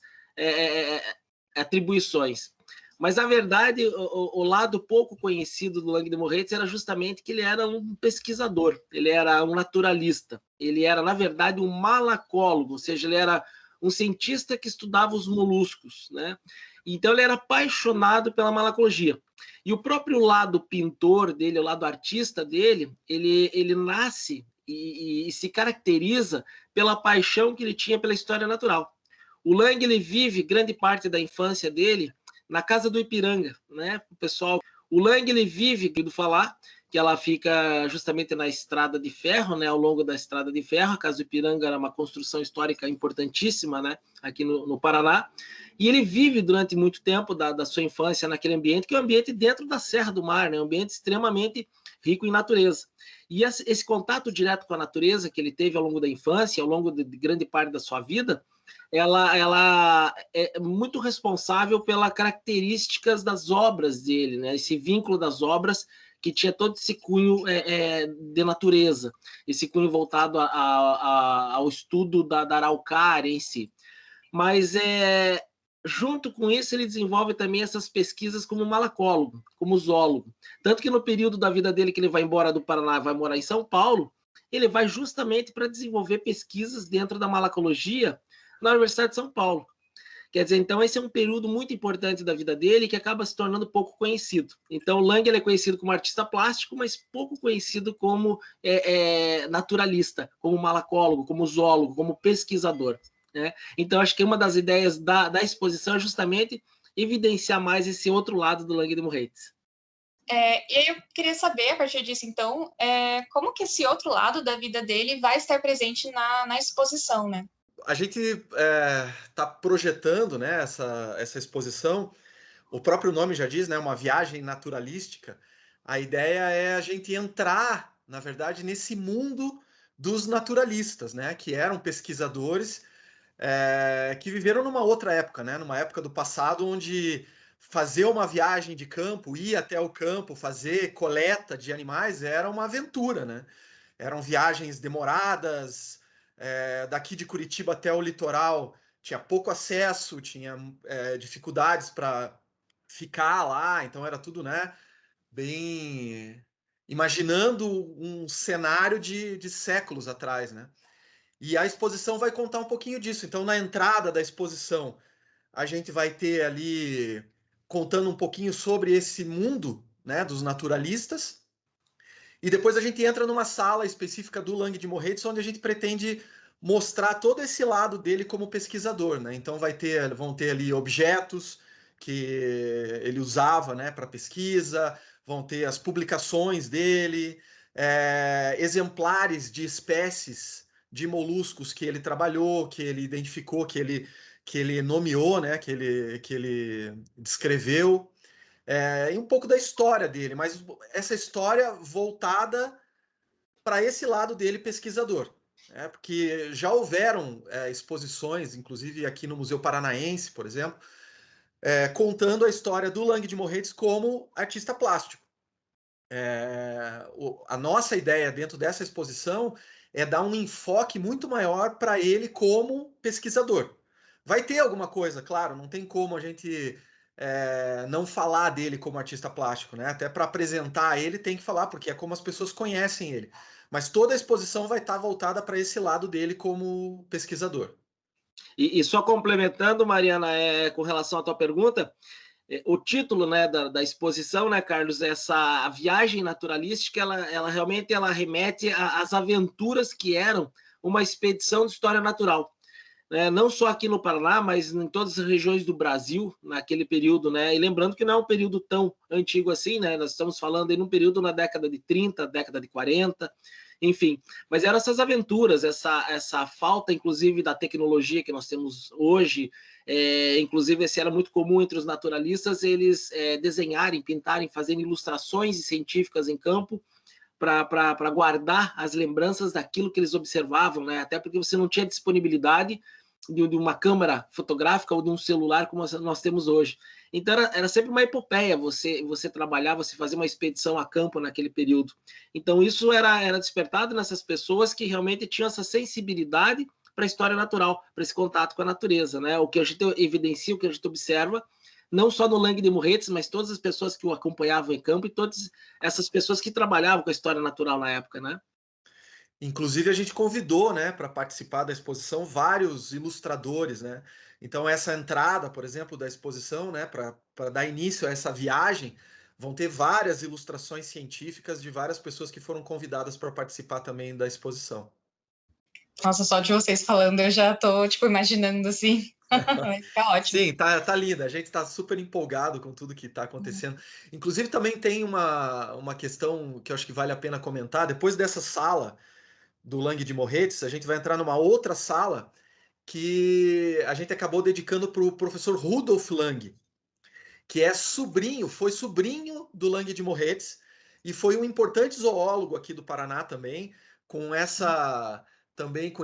atribuições. Mas, na verdade, o lado pouco conhecido do Lang de Moritz era justamente que ele era um pesquisador, ele era um naturalista, ele era, na verdade, um malacólogo, ou seja, ele era um cientista que estudava os moluscos, né? Então, ele era apaixonado pela malacologia. E o próprio lado pintor dele, o lado artista dele, ele nasce e se caracteriza pela paixão que ele tinha pela história natural. O Lang, ele vive grande parte da infância dele na casa do Ipiranga, né? O pessoal, o Lang, ele vive, quero falar, que ela fica justamente na Estrada de Ferro, né? Ao longo da Estrada de Ferro. A casa do Ipiranga era uma construção histórica importantíssima, né? Aqui no Paraná. E ele vive durante muito tempo da sua infância naquele ambiente, que é um ambiente dentro da Serra do Mar, né? Um ambiente extremamente rico em natureza. E esse contato direto com a natureza que ele teve ao longo da infância, ao longo de grande parte da sua vida, ela é muito responsável pelas características das obras dele, né? Esse vínculo das obras que tinha todo esse cunho de natureza, esse cunho voltado ao estudo da araucária em si. Mas, junto com isso, ele desenvolve também essas pesquisas como malacólogo, como zoólogo. Tanto que no período da vida dele que ele vai embora do Paraná, vai morar em São Paulo, ele vai justamente para desenvolver pesquisas dentro da malacologia na Universidade de São Paulo. Quer dizer, então esse é um período muito importante da vida dele que acaba se tornando pouco conhecido. Então o Lang, ele é conhecido como artista plástico, mas pouco conhecido como naturalista, como malacólogo, como zoólogo, como pesquisador, né? Então acho que uma das ideias da exposição é justamente evidenciar mais esse outro lado do Lang de Moritz. E aí eu queria saber, a partir disso, então, como que esse outro lado da vida dele vai estar presente na exposição, né? A gente está projetando, né, essa exposição, o próprio nome já diz, né, uma viagem naturalística. A ideia é a gente entrar, na verdade, nesse mundo dos naturalistas, né, que eram pesquisadores que viveram numa outra época, né, numa época do passado onde fazer uma viagem de campo, ir até o campo, fazer coleta de animais era uma aventura, né? Eram viagens demoradas. Daqui de Curitiba até o litoral tinha pouco acesso, tinha dificuldades para ficar lá, então era tudo, né, bem imaginando um cenário de séculos atrás, né? E a exposição vai contar um pouquinho disso. Então, na entrada da exposição, a gente vai ter ali contando um pouquinho sobre esse mundo, né, dos naturalistas. E depois a gente entra numa sala específica do Lang de Moritz, onde a gente pretende mostrar todo esse lado dele como pesquisador, né? Então vão ter ali objetos que ele usava, né, para pesquisa, vão ter as publicações dele, exemplares de espécies de moluscos que ele trabalhou, que ele identificou, que ele nomeou, né, que ele descreveu. E um pouco da história dele, mas essa história voltada para esse lado dele pesquisador, né? Porque já houveram exposições, inclusive aqui no Museu Paranaense, por exemplo, contando a história do Lang de Moritz como artista plástico. A nossa ideia dentro dessa exposição é dar um enfoque muito maior para ele como pesquisador. Vai ter alguma coisa, claro, não tem como a gente não falar dele como artista plástico, né? Até para apresentar ele tem que falar, porque é como as pessoas conhecem ele. Mas toda a exposição vai estar voltada para esse lado dele como pesquisador. E só complementando, Mariana, com relação à tua pergunta, o título, né, da exposição, né, Carlos, essa viagem naturalística, ela realmente remete às aventuras que eram uma expedição de história natural. Não só aqui no Paraná, mas em todas as regiões do Brasil, naquele período, né? E lembrando que não é um período tão antigo assim, né? Nós estamos falando aí num período na década de 30, década de 40. enfim. Mas eram essas aventuras, essa falta, inclusive, da tecnologia que nós temos hoje. Inclusive, esse era muito comum entre os naturalistas, eles desenharem, pintarem, fazerem ilustrações científicas em campo, para guardar as lembranças daquilo que eles observavam, né? Até porque você não tinha disponibilidade de uma câmera fotográfica ou de um celular como nós temos hoje. Então era sempre uma epopeia você trabalhar, você fazer uma expedição a campo naquele período. Então isso era despertado nessas pessoas que realmente tinham essa sensibilidade para a história natural, para esse contato com a natureza, né? O que a gente evidencia, o que a gente observa, não só no Lang de Morretes, mas todas as pessoas que o acompanhavam em campo e todas essas pessoas que trabalhavam com a história natural na época, né? Inclusive, a gente convidou, né, para participar da exposição vários ilustradores, né? Então, essa entrada, por exemplo, da exposição, né, para dar início a essa viagem, vão ter várias ilustrações científicas de várias pessoas que foram convidadas para participar também da exposição. Nossa, só de vocês falando, eu já tô, tipo, imaginando, assim. Vai ficar ótimo. Sim, tá linda. A gente tá super empolgado com tudo que tá acontecendo. Inclusive, também tem uma questão que eu acho que vale a pena comentar. Depois dessa sala do Lang de Morretes, a gente vai entrar numa outra sala que a gente acabou dedicando para o professor Rudolf Lang, que foi sobrinho do Lang de Morretes e foi um importante zoólogo aqui do Paraná também, com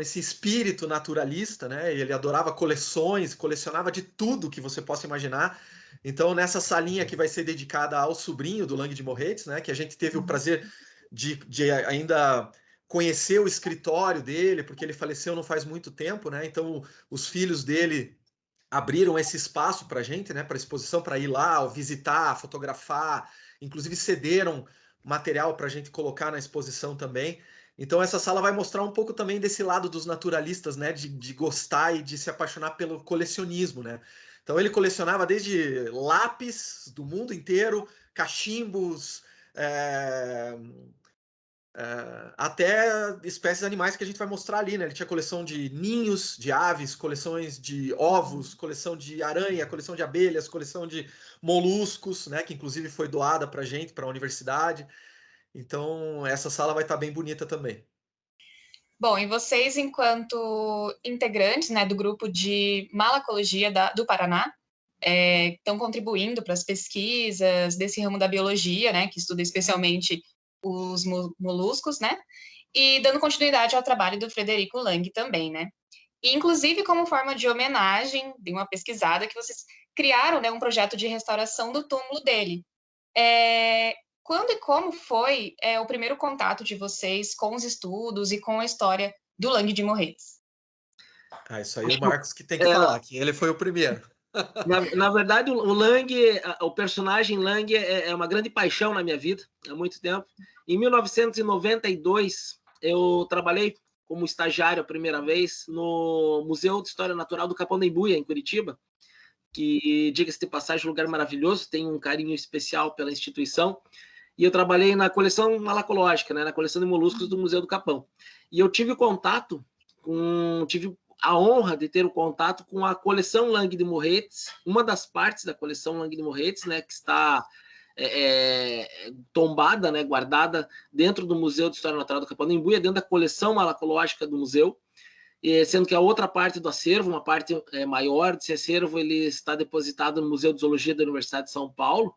esse espírito naturalista, né? Ele adorava coleções, colecionava de tudo que você possa imaginar. Então, nessa salinha que vai ser dedicada ao sobrinho do Lang de Morretes, né? Que a gente teve o prazer de ainda conhecer o escritório dele, porque ele faleceu não faz muito tempo, né? Então, os filhos dele abriram esse espaço para a gente, né? Para exposição, para ir lá, visitar, fotografar, inclusive cederam material para a gente colocar na exposição também. Então, essa sala vai mostrar um pouco também desse lado dos naturalistas, né? De gostar e de se apaixonar pelo colecionismo, né? Então, ele colecionava desde lápis do mundo inteiro, cachimbos, até espécies animais que a gente vai mostrar ali, né? Ele tinha coleção de ninhos de aves, coleções de ovos, coleção de aranha, coleção de abelhas, coleção de moluscos, né? Que inclusive foi doada para a gente, para a universidade. Então, essa sala vai estar bem bonita também. Bom, e vocês, enquanto integrantes, né, do grupo de malacologia do Paraná, estão contribuindo para as pesquisas desse ramo da biologia, né, que estuda especialmente os moluscos, né, e dando continuidade ao trabalho do Frederico Lang também, né. E, inclusive, como forma de homenagem, de uma pesquisada, que vocês criaram, né, um projeto de restauração do túmulo dele. Quando e como foi o primeiro contato de vocês com os estudos e com a história do Lang de Morretes? Isso aí o Marcos que tem que falar, que ele foi o primeiro. Na verdade, o Lang, o personagem Lang é uma grande paixão na minha vida, há muito tempo. Em 1992, eu trabalhei como estagiário a primeira vez no Museu de História Natural do Capão da Embuia, em Curitiba, que, diga-se de passagem, um lugar maravilhoso, tenho um carinho especial pela instituição. E eu trabalhei na coleção malacológica, né, na coleção de moluscos do Museu do Capão. E eu tive a honra de ter o contato com a coleção Lang de Morretes, uma das partes da coleção Lang de Morretes, né, que está tombada, né, guardada dentro do Museu de História Natural do Capão da Embuia, dentro da coleção malacológica do museu, sendo que a outra parte do acervo, uma parte maior desse acervo, ele está depositado no Museu de Zoologia da Universidade de São Paulo.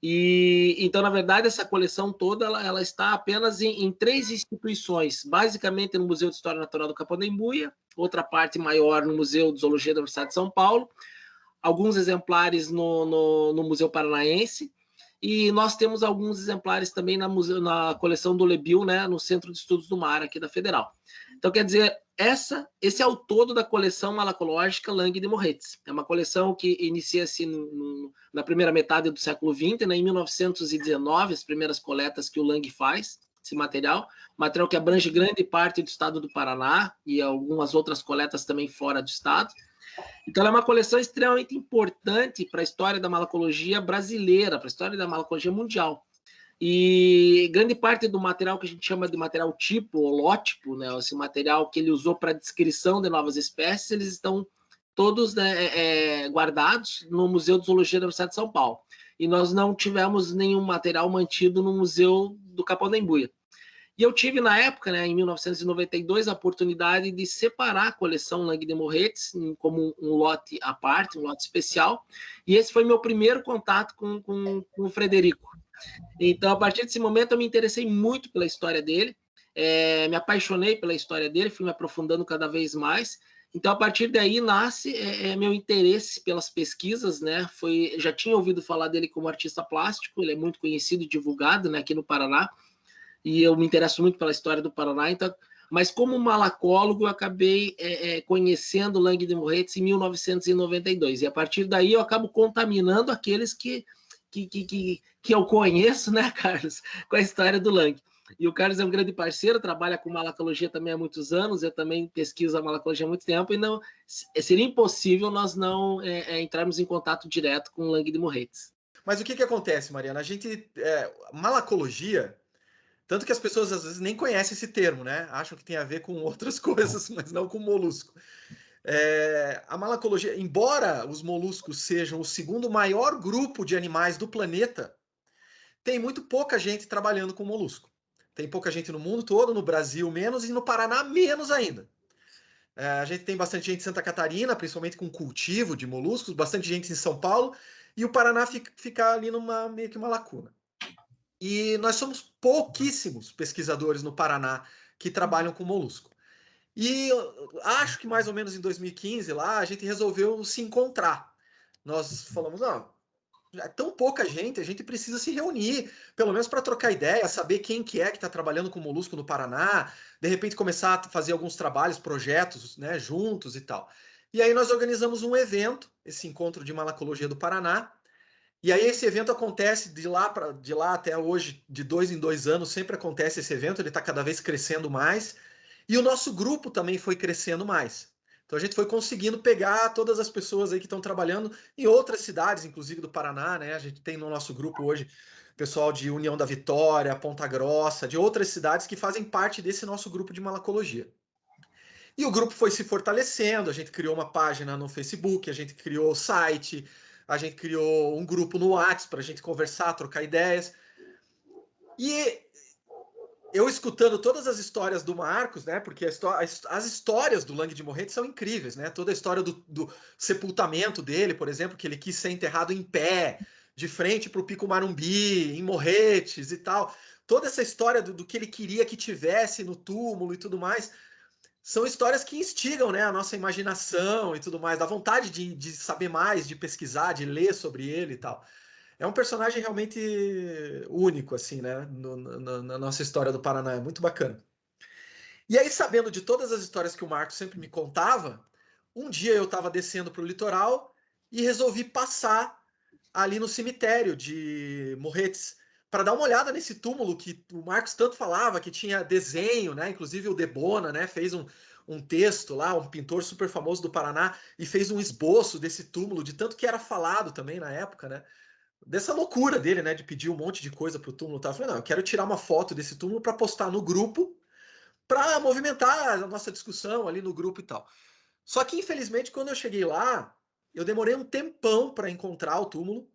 E então, na verdade, essa coleção toda ela está apenas em 3 instituições, basicamente no Museu de História Natural do Capão da Embuia, outra parte maior no Museu de Zoologia da Universidade de São Paulo, alguns exemplares no Museu Paranaense, e nós temos alguns exemplares também na coleção do Lebil, né, no Centro de Estudos do Mar, aqui da Federal. Então, quer dizer, esse é o todo da coleção malacológica Lang de Morretes. É uma coleção que inicia-se na primeira metade do século XX, né, em 1919, as primeiras coletas que o Lang faz, esse material que abrange grande parte do estado do Paraná e algumas outras coletas também fora do estado. Então, ela é uma coleção extremamente importante para a história da malacologia brasileira, para a história da malacologia mundial. E grande parte do material que a gente chama de material tipo, holótipo, né, esse material que ele usou para descrição de novas espécies, eles estão todos, né, guardados no Museu de Zoologia da Universidade de São Paulo. E nós não tivemos nenhum material mantido no Museu do Capão da Embuia. E eu tive, na época, né, em 1992, a oportunidade de separar a coleção Langue de Morretes como um lote à parte, um lote especial, e esse foi meu primeiro contato com o Frederico. Então, a partir desse momento, eu me interessei muito pela história dele, me apaixonei pela história dele, fui me aprofundando cada vez mais. Então, a partir daí, nasce meu interesse pelas pesquisas, né? Já tinha ouvido falar dele como artista plástico, ele é muito conhecido e divulgado, né, aqui no Paraná, e eu me interesso muito pela história do Paraná, então, mas como malacólogo, eu acabei conhecendo o Langue de Morretes em 1992, e a partir daí eu acabo contaminando aqueles que eu conheço, né, Carlos, com a história do Langue. E o Carlos é um grande parceiro, trabalha com malacologia também há muitos anos, eu também pesquiso a malacologia há muito tempo, e não seria impossível nós não entrarmos em contato direto com o Langue de Morretes. Mas o que acontece, Mariana? A gente, malacologia, tanto que as pessoas às vezes nem conhecem esse termo, né? Acham que tem a ver com outras coisas, mas não com molusco. A malacologia, embora os moluscos sejam o segundo maior grupo de animais do planeta, tem muito pouca gente trabalhando com molusco. Tem pouca gente no mundo todo, no Brasil menos e no Paraná menos ainda. A gente tem bastante gente em Santa Catarina, principalmente com cultivo de moluscos, bastante gente em São Paulo, e o Paraná fica ali meio que uma lacuna. E nós somos pouquíssimos pesquisadores no Paraná que trabalham com molusco. E acho que mais ou menos em 2015 lá a gente resolveu se encontrar. Nós falamos, não, é tão pouca gente, a gente precisa se reunir, pelo menos para trocar ideia, saber quem que está trabalhando com molusco no Paraná, de repente começar a fazer alguns trabalhos, projetos, né, juntos e tal. E aí nós organizamos um evento, esse encontro de malacologia do Paraná. E aí esse evento acontece de lá até hoje, de 2 em 2 anos, sempre acontece esse evento, ele está cada vez crescendo mais. E o nosso grupo também foi crescendo mais. Então a gente foi conseguindo pegar todas as pessoas aí que estão trabalhando em outras cidades, inclusive do Paraná, né? A gente tem no nosso grupo hoje pessoal de União da Vitória, Ponta Grossa, de outras cidades que fazem parte desse nosso grupo de malacologia. E o grupo foi se fortalecendo, a gente criou uma página no Facebook, a gente criou o site, a gente criou um grupo no WhatsApp para a gente conversar, trocar ideias. E eu escutando todas as histórias do Marcos, né? Porque as histórias do Langue de Morretes são incríveis, né? Toda a história do sepultamento dele, por exemplo, que ele quis ser enterrado em pé, de frente para o Pico Marumbi, em Morretes e tal. Toda essa história do que ele queria que tivesse no túmulo e tudo mais. São histórias que instigam, né, a nossa imaginação e tudo mais, dá vontade de saber mais, de pesquisar, de ler sobre ele e tal. É um personagem realmente único, assim, né, na nossa história do Paraná, é muito bacana. E aí, sabendo de todas as histórias que o Marcos sempre me contava, um dia eu estava descendo para o litoral e resolvi passar ali no cemitério de Morretes, para dar uma olhada nesse túmulo que o Marcos tanto falava, que tinha desenho, né? Inclusive o Debona, né? Fez um texto lá, um pintor super famoso do Paraná, e fez um esboço desse túmulo, de tanto que era falado também na época, né? Dessa loucura dele, né? De pedir um monte de coisa pro túmulo. Eu falei, não, eu quero tirar uma foto desse túmulo para postar no grupo, para movimentar a nossa discussão ali no grupo e tal. Só que, infelizmente, quando eu cheguei lá, eu demorei um tempão para encontrar o túmulo.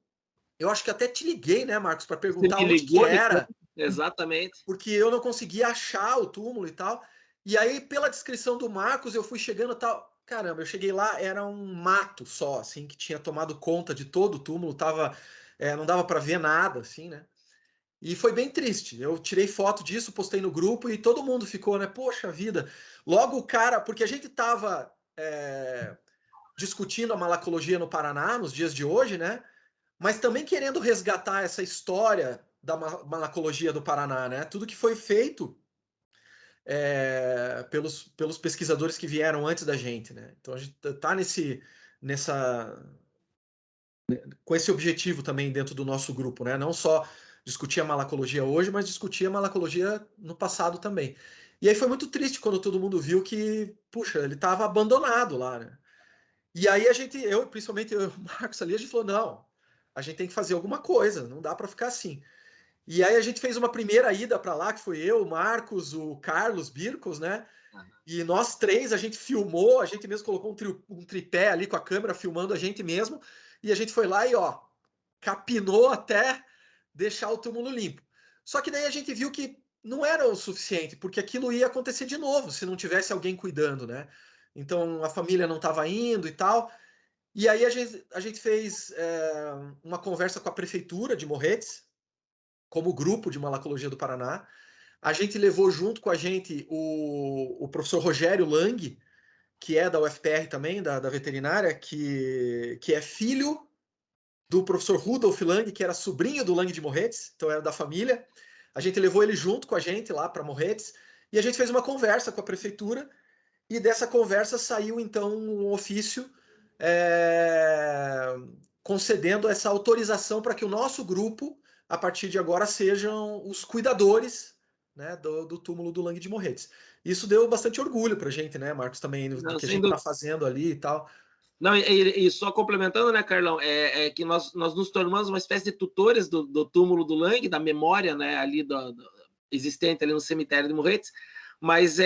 Eu acho que até te liguei, né, Marcos, para perguntar onde que era. Exatamente. Porque eu não conseguia achar o túmulo e tal. E aí, pela descrição do Marcos, eu fui chegando e tal. Caramba, eu cheguei lá, era um mato só, assim, que tinha tomado conta de todo o túmulo. Não dava para ver nada, assim, né? E foi bem triste. Eu tirei foto disso, postei no grupo e todo mundo ficou, né? Poxa vida. Logo o cara, porque a gente tava discutindo a malacologia no Paraná nos dias de hoje, né? Mas também querendo resgatar essa história da malacologia do Paraná, né? Tudo que foi feito pelos pesquisadores que vieram antes da gente, né? Então a gente está com esse objetivo também dentro do nosso grupo, né? Não só discutir a malacologia hoje, mas discutir a malacologia no passado também. E aí foi muito triste quando todo mundo viu que, puxa, ele estava abandonado lá, né? E aí principalmente eu e o Marcos ali, a gente falou, não, a gente tem que fazer alguma coisa, não dá para ficar assim. E aí a gente fez uma primeira ida para lá, que foi eu, o Marcos, o Carlos Bircos, né? E nós três, a gente filmou, a gente mesmo colocou um tripé ali com a câmera filmando a gente mesmo, e a gente foi lá e, ó, capinou até deixar o túmulo limpo. Só que daí a gente viu que não era o suficiente, porque aquilo ia acontecer de novo se não tivesse alguém cuidando, né? Então a família não estava indo e tal. E aí a gente fez uma conversa com a prefeitura de Morretes, como grupo de malacologia do Paraná. A gente levou junto com a gente o professor Rogério Lang, que é da UFPR também, da veterinária, que é filho do professor Rudolf Lang, que era sobrinho do Lang de Morretes, então era da família. A gente levou ele junto com a gente lá para Morretes, e a gente fez uma conversa com a prefeitura, e dessa conversa saiu então um ofício concedendo essa autorização para que o nosso grupo, a partir de agora, sejam os cuidadores, né, do túmulo do Lang de Morretes. Isso deu bastante orgulho para a gente, né, Marcos, também, do que a gente está fazendo ali e tal. Não, e só complementando, né, Carlão, que nós nos tornamos uma espécie de tutores do túmulo do Lang, da memória, né, ali existente ali no cemitério de Morretes, mas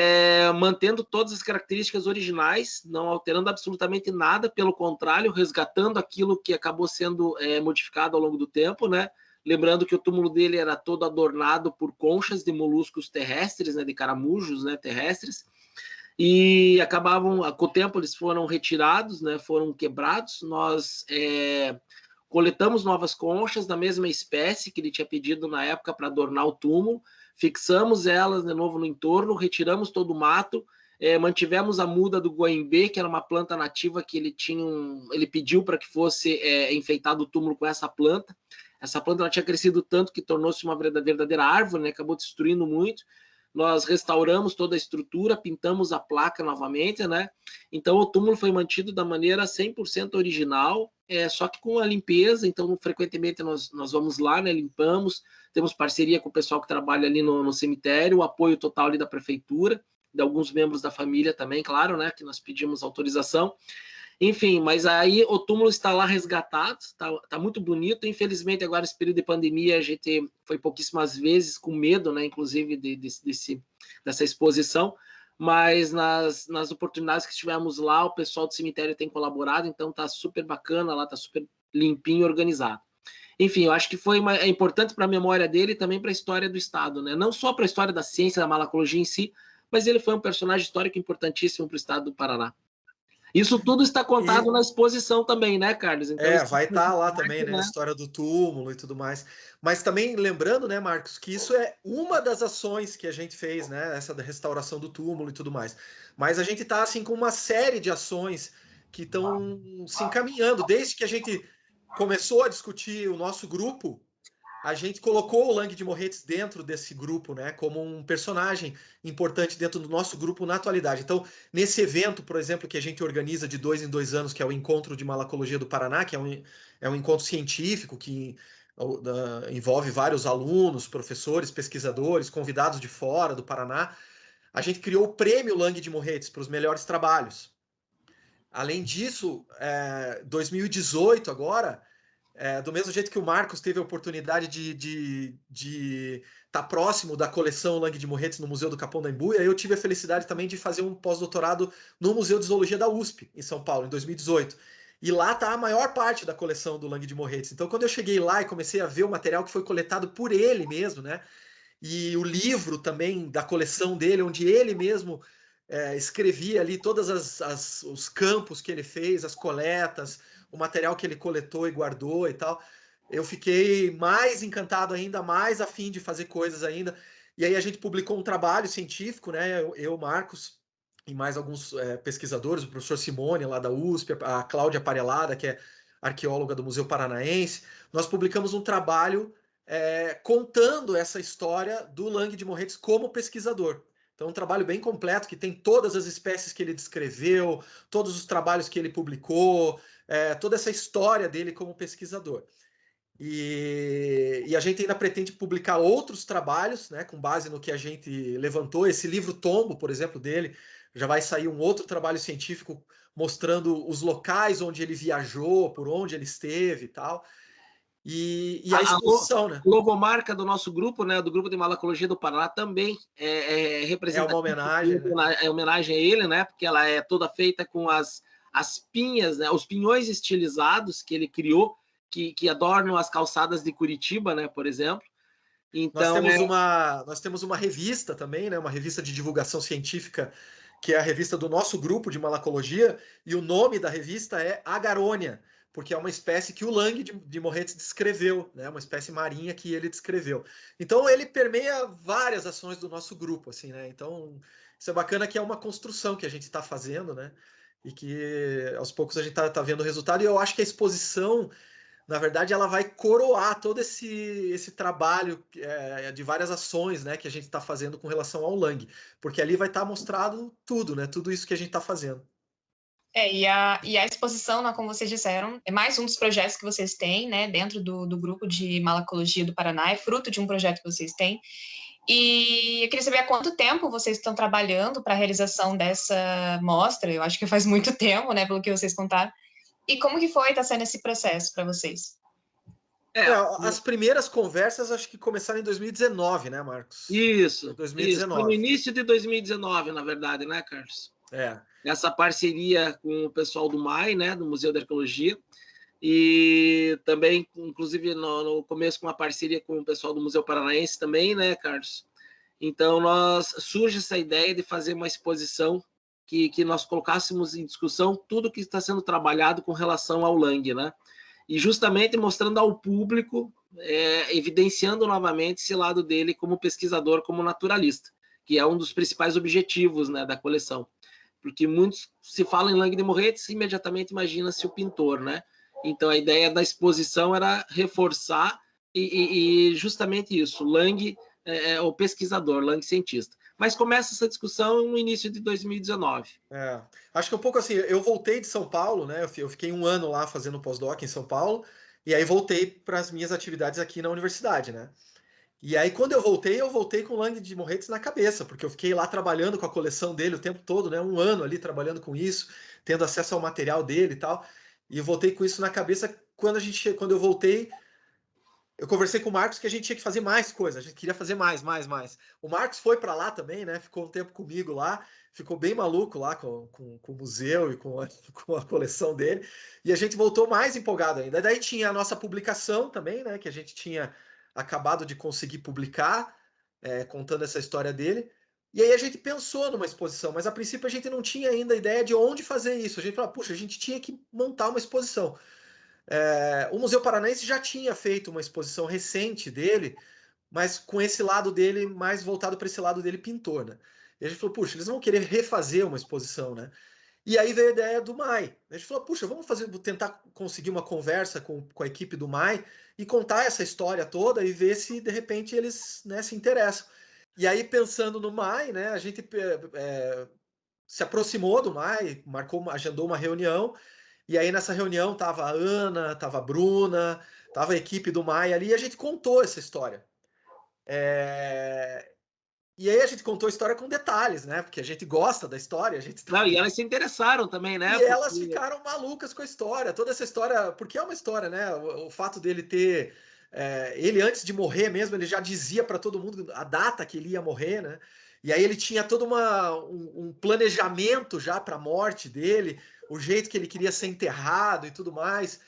mantendo todas as características originais, não alterando absolutamente nada, pelo contrário, resgatando aquilo que acabou sendo modificado ao longo do tempo, né? Lembrando que o túmulo dele era todo adornado por conchas de moluscos terrestres, né, de caramujos, né, terrestres, e acabavam, com o tempo, eles foram retirados, né, foram quebrados. Nós coletamos novas conchas da mesma espécie que ele tinha pedido na época para adornar o túmulo, fixamos elas de novo no entorno, retiramos todo o mato, mantivemos a muda do goimbê, que era uma planta nativa que ele pediu para que fosse enfeitado o túmulo com essa planta. Essa planta ela tinha crescido tanto que tornou-se uma verdadeira árvore, né? Acabou destruindo muito. Nós restauramos toda a estrutura, pintamos a placa novamente, né? Então o túmulo foi mantido da maneira 100% original, só que com a limpeza. Então frequentemente nós vamos lá, né? Limpamos, temos parceria com o pessoal que trabalha ali no cemitério, o apoio total ali da prefeitura, de alguns membros da família também, claro, né? Que nós pedimos autorização. Enfim, mas aí o túmulo está lá resgatado, está muito bonito. Infelizmente, agora, nesse período de pandemia, a gente foi pouquíssimas vezes, com medo, né, inclusive, dessa exposição, mas nas oportunidades que estivemos lá, o pessoal do cemitério tem colaborado, então está super bacana lá, está super limpinho e organizado. Enfim, eu acho que é importante para a memória dele e também para a história do Estado, né? Não só para a história da ciência, da malacologia em si, mas ele foi um personagem histórico importantíssimo para o Estado do Paraná. Isso tudo está contado na exposição também, né, Carlos? Então, vai estar lá também, né? A história do túmulo e tudo mais. Mas também lembrando, né, Marcos, que isso é uma das ações que a gente fez, né? Essa da restauração do túmulo e tudo mais. Mas a gente está, assim, com uma série de ações que estão se encaminhando. Desde que a gente começou a discutir o nosso grupo, a gente colocou o Lang de Morretes dentro desse grupo, né, como um personagem importante dentro do nosso grupo na atualidade. Então, nesse evento, por exemplo, que a gente organiza de 2 em 2 anos, que é o Encontro de Malacologia do Paraná, que é um encontro científico que envolve vários alunos, professores, pesquisadores, convidados de fora do Paraná, a gente criou o Prêmio Lang de Morretes para os melhores trabalhos. Além disso, 2018 agora, do mesmo jeito que o Marcos teve a oportunidade de estar próximo da coleção Lang de Morretes no Museu do Capão da Embuia, eu tive a felicidade também de fazer um pós-doutorado no Museu de Zoologia da USP, em São Paulo, em 2018. E lá está a maior parte da coleção do Lang de Morretes. Então, quando eu cheguei lá e comecei a ver o material que foi coletado por ele mesmo, né? E o livro também da coleção dele, onde ele mesmo escrevia ali todos os campos que ele fez, as coletas, o material que ele coletou e guardou e tal, eu fiquei mais encantado ainda, mais a fim de fazer coisas ainda. E aí a gente publicou um trabalho científico, né? Eu, Marcos, e mais alguns pesquisadores, o professor Simone, lá da USP, a Cláudia Parelada, que é arqueóloga do Museu Paranaense. Nós publicamos um trabalho contando essa história do Lang de Morretes como pesquisador. Então, um trabalho bem completo, que tem todas as espécies que ele descreveu, todos os trabalhos que ele publicou, toda essa história dele como pesquisador. E a gente ainda pretende publicar outros trabalhos, né, com base no que a gente levantou. Esse livro Tombo, por exemplo, dele, já vai sair um outro trabalho científico mostrando os locais onde ele viajou, por onde ele esteve e tal. E a exposição, né? A logomarca do nosso grupo, né, do Grupo de Malacologia do Paraná, também representativa. É uma homenagem. Né? É homenagem a ele, né? Porque ela é toda feita com as pinhas, né, os pinhões estilizados que ele criou, que adornam as calçadas de Curitiba, né, por exemplo. Então, nós temos uma revista também, né? Uma revista de divulgação científica, que é a revista do nosso grupo de malacologia, e o nome da revista é Agarônia, porque é uma espécie que o Lang de Moritz descreveu, né? Uma espécie marinha que ele descreveu. Então ele permeia várias ações do nosso grupo, assim, né? Então isso é bacana, que é uma construção que a gente está fazendo, né? E que aos poucos a gente tá vendo o resultado. E eu acho que a exposição, na verdade, ela vai coroar todo esse trabalho de várias ações, né, que a gente está fazendo com relação ao Lang, porque ali vai estar mostrado tudo, né, tudo isso que a gente está fazendo. E a exposição, né, como vocês disseram, é mais um dos projetos que vocês têm, né, dentro do grupo de malacologia do Paraná, é fruto de um projeto que vocês têm. E eu queria saber há quanto tempo vocês estão trabalhando para a realização dessa mostra. Eu acho que faz muito tempo, né, pelo que vocês contaram. E como que tá sendo esse processo para vocês? As primeiras conversas acho que começaram em 2019, né, Marcos? Isso. 2019. Foi no início de 2019, na verdade, né, Carlos? Essa parceria com o pessoal do MAI, né, do Museu da Arqueologia, e também, inclusive, no começo, com uma parceria com o pessoal do Museu Paranaense também, né, Carlos? Então, surge essa ideia de fazer uma exposição que nós colocássemos em discussão tudo que está sendo trabalhado com relação ao Lang, né? E justamente mostrando ao público, evidenciando novamente esse lado dele como pesquisador, como naturalista, que é um dos principais objetivos, né, da coleção. Porque muitos, se fala em Lang de Moritz, imediatamente imagina-se o pintor, né? Então a ideia da exposição era reforçar e justamente isso, Lang o pesquisador, Lang cientista. Mas começa essa discussão no início de 2019. Acho que um pouco assim, eu voltei de São Paulo, né? Eu fiquei 1 ano lá fazendo pós-doc em São Paulo, e aí voltei para as minhas atividades aqui na universidade, né? E aí, quando eu voltei com o Lang de Moritz na cabeça, porque eu fiquei lá trabalhando com a coleção dele o tempo todo, né? 1 ano ali trabalhando com isso, tendo acesso ao material dele e tal. E eu voltei com isso na cabeça. Quando eu voltei, eu conversei com o Marcos que a gente tinha que fazer mais coisa, a gente queria fazer mais. O Marcos foi para lá também, né? Ficou um tempo comigo lá, ficou bem maluco lá com o museu e com a coleção dele. E a gente voltou mais empolgado ainda. Daí tinha a nossa publicação também, né? Que a gente tinha acabado de conseguir publicar, contando essa história dele. E aí a gente pensou numa exposição, mas a princípio a gente não tinha ainda ideia de onde fazer isso. A gente falou, puxa, a gente tinha que montar uma exposição. O Museu Paranaense já tinha feito uma exposição recente dele, mas com esse lado dele mais voltado para esse lado dele pintor, né? E a gente falou, puxa, eles vão querer refazer uma exposição, né? E aí veio a ideia do MAI. A gente falou, puxa, vamos tentar conseguir uma conversa com a equipe do MAI e contar essa história toda e ver se, de repente, eles, né, se interessam. E aí, pensando no MAI, né, a gente se aproximou do MAI, agendou uma reunião, e aí nessa reunião tava a Ana, tava a Bruna, tava a equipe do MAI ali, e a gente contou essa história. E aí a gente contou a história com detalhes, né? Porque a gente gosta da história. E elas se interessaram também, né? E elas ficaram malucas com a história. Toda essa história, porque é uma história, né? O fato dele ter... ele, antes de morrer mesmo, ele já dizia para todo mundo a data que ele ia morrer, né? E aí ele tinha todo um planejamento já para a morte dele, o jeito que ele queria ser enterrado e tudo mais.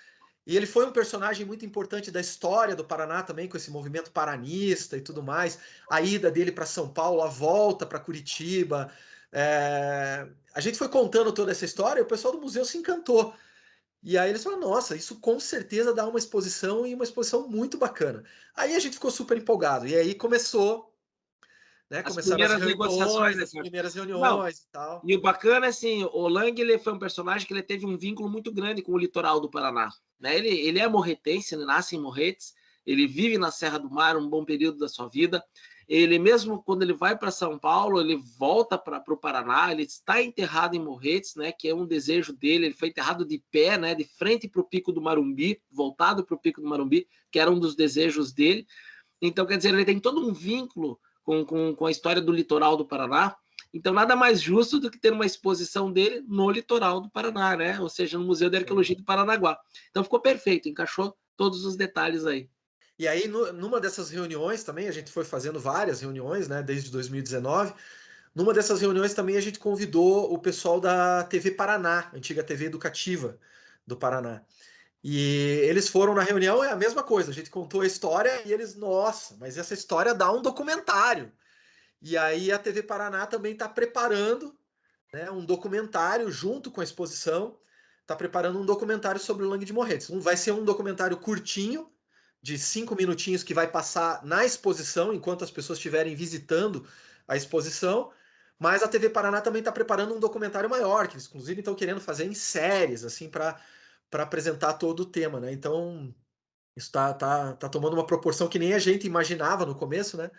E ele foi um personagem muito importante da história do Paraná também, com esse movimento paranista e tudo mais. A ida dele para São Paulo, a volta para Curitiba. A gente foi contando toda essa história e o pessoal do museu se encantou. E aí eles falaram, nossa, isso com certeza dá uma exposição e uma exposição muito bacana. Aí a gente ficou super empolgado. E aí começou... Né, as primeiras negociações, as primeiras reuniões e tal. E o bacana, assim, o Lang, ele foi um personagem que ele teve um vínculo muito grande com o litoral do Paraná. Né? Ele é morretense, ele nasce em Morretes, ele vive na Serra do Mar um bom período da sua vida. Ele mesmo, quando ele vai para São Paulo, ele volta para o Paraná, ele está enterrado em Morretes, né, que é um desejo dele. Ele foi enterrado de pé, né, de frente para o Pico do Marumbi, voltado para o Pico do Marumbi, que era um dos desejos dele. Então, quer dizer, ele tem todo um vínculo com a história do litoral do Paraná. Então, nada mais justo do que ter uma exposição dele no litoral do Paraná, né? Ou seja, no Museu de Arqueologia do Paranaguá. Então, ficou perfeito, encaixou todos os detalhes aí. E aí, numa dessas reuniões também, a gente foi fazendo várias reuniões, né, desde 2019. Numa dessas reuniões também a gente convidou o pessoal da TV Paraná, antiga TV educativa do Paraná. E eles foram na reunião, é a mesma coisa, a gente contou a história e eles, nossa, mas essa história dá um documentário. E aí a TV Paraná também está preparando, né, um documentário junto com a exposição, está preparando um documentário sobre o Lang de Morretes. Vai ser um documentário curtinho, de 5 minutinhos, que vai passar na exposição, enquanto as pessoas estiverem visitando a exposição, mas a TV Paraná também está preparando um documentário maior, que eles inclusive estão querendo fazer em séries, assim, para apresentar todo o tema, né? Então, isso tá tomando uma proporção que nem a gente imaginava no começo, né?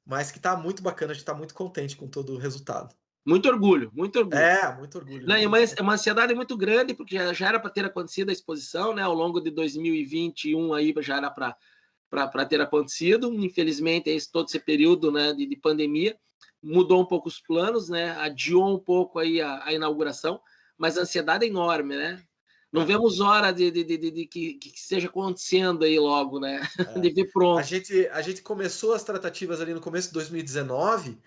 Mas que tá muito bacana, a gente tá muito contente com todo o resultado. Muito orgulho, muito orgulho. Muito orgulho. Não, é uma ansiedade muito grande, porque já era para ter acontecido a exposição, né? Ao longo de 2021 aí já era para ter acontecido. Infelizmente, todo esse período, né, de pandemia mudou um pouco os planos, né? Adiou um pouco aí a inauguração, mas a ansiedade é enorme, né? Não vemos hora de que esteja acontecendo aí logo, né? De ver pronto. A gente começou as tratativas ali no começo de 2019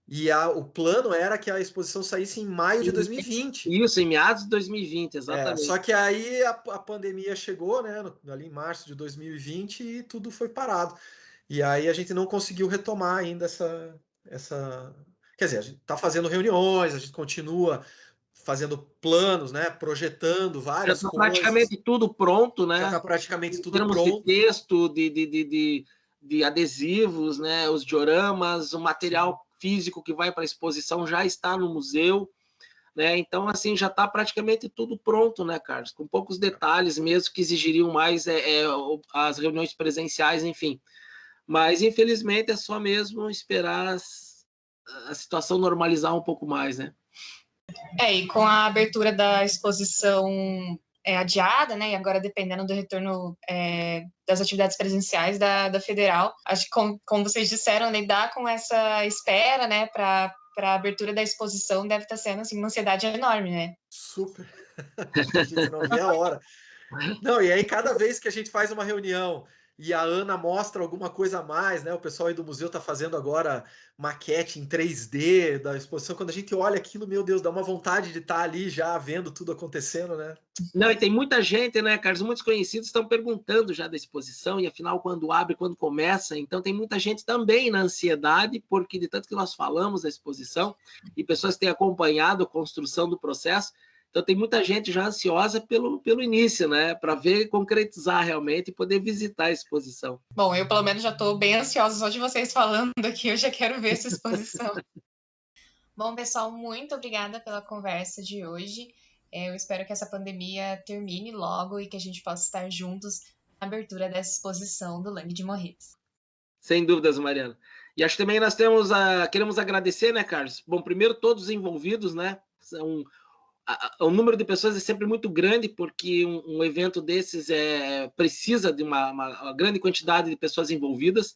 e o plano era que a exposição saísse em maio de 2020. Isso, em meados de 2020, exatamente. Só que aí a pandemia chegou, né? Ali em março de 2020 e tudo foi parado. E aí a gente não conseguiu retomar ainda essa... Quer dizer, a gente está fazendo reuniões, a gente continua fazendo planos, né? Projetando várias coisas. Já está praticamente tudo pronto, né? Já está praticamente tudo pronto. Em termos de texto, de adesivos, né? Os dioramas, o material físico que vai para a exposição já está no museu, né? Então, assim, já está praticamente tudo pronto, né, Carlos? Com poucos detalhes mesmo que exigiriam mais as reuniões presenciais, enfim. Mas, infelizmente, é só mesmo esperar a situação normalizar um pouco mais, né? E com a abertura da exposição adiada, né, e agora dependendo do retorno das atividades presenciais da Federal, acho que, como vocês disseram, lidar com essa espera, né, para a abertura da exposição deve estar sendo, assim, uma ansiedade enorme, né? Super! A gente não vê a hora. Não, e aí cada vez que a gente faz uma reunião e a Ana mostra alguma coisa a mais, né? O pessoal aí do museu está fazendo agora maquete em 3D da exposição. Quando a gente olha aquilo, meu Deus, dá uma vontade de estar ali já vendo tudo acontecendo, né? Não, e tem muita gente, né, Carlos? Muitos conhecidos estão perguntando já da exposição, e afinal, quando abre, quando começa. Então, tem muita gente também na ansiedade, porque de tanto que nós falamos da exposição, e pessoas que têm acompanhado a construção do processo, então tem muita gente já ansiosa pelo início, né? Para ver concretizar realmente e poder visitar a exposição. Bom, eu pelo menos já estou bem ansiosa só de vocês falando aqui, eu já quero ver essa exposição. Bom, pessoal, muito obrigada pela conversa de hoje. Eu espero que essa pandemia termine logo e que a gente possa estar juntos na abertura dessa exposição do Lang de Morretes. Sem dúvidas, Mariana. E acho que também nós queremos agradecer, né, Carlos? Bom, primeiro todos os envolvidos, né? O número de pessoas é sempre muito grande, porque um evento desses precisa de uma grande quantidade de pessoas envolvidas,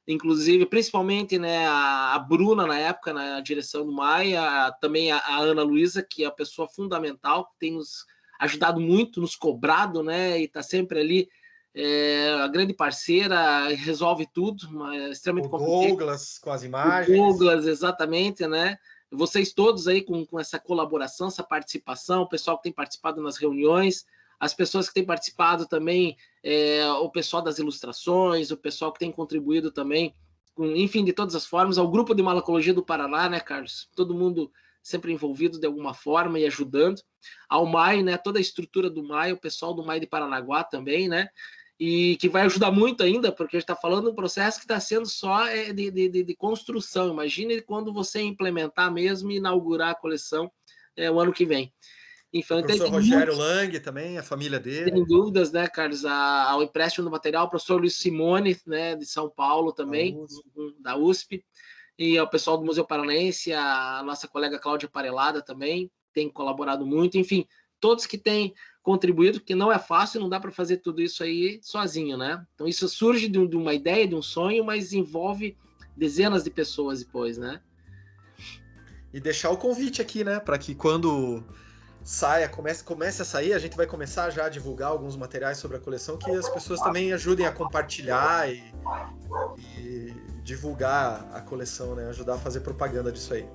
inclusive, principalmente, né, a Bruna, na época, na direção do MAI, também a Ana Luísa, que é a pessoa fundamental, que tem nos ajudado muito, nos cobrado, né, e está sempre ali, a grande parceira, resolve tudo, extremamente competente. Douglas, com as imagens. O Douglas, exatamente, né? Vocês todos aí com essa colaboração, essa participação, o pessoal que tem participado nas reuniões, as pessoas que têm participado também, o pessoal das ilustrações, o pessoal que tem contribuído também, enfim, de todas as formas, ao Grupo de Malacologia do Paraná, né, Carlos? Todo mundo sempre envolvido de alguma forma e ajudando. Ao MAI, né, toda a estrutura do MAI, o pessoal do MAI de Paranaguá também, né? E que vai ajudar muito ainda, porque a gente está falando de um processo que está sendo só de construção. Imagine quando você implementar mesmo e inaugurar a coleção o ano que vem. Enfim, o professor Rogério Lang também, a família dele. Sem dúvidas, né, Carlos? Ao empréstimo do material, o professor Luiz Simone, né, de São Paulo também, da USP, e ao pessoal do Museu Paranaense, a nossa colega Cláudia Parelada também, tem colaborado muito. Enfim, todos que têm contribuído, porque não é fácil, não dá para fazer tudo isso aí sozinho, né? Então isso surge de uma ideia, de um sonho, mas envolve dezenas de pessoas depois, né? E deixar o convite aqui, né, para que quando comece a sair, a gente vai começar já a divulgar alguns materiais sobre a coleção, que as pessoas também ajudem a compartilhar e divulgar a coleção, né? Ajudar a fazer propaganda disso aí.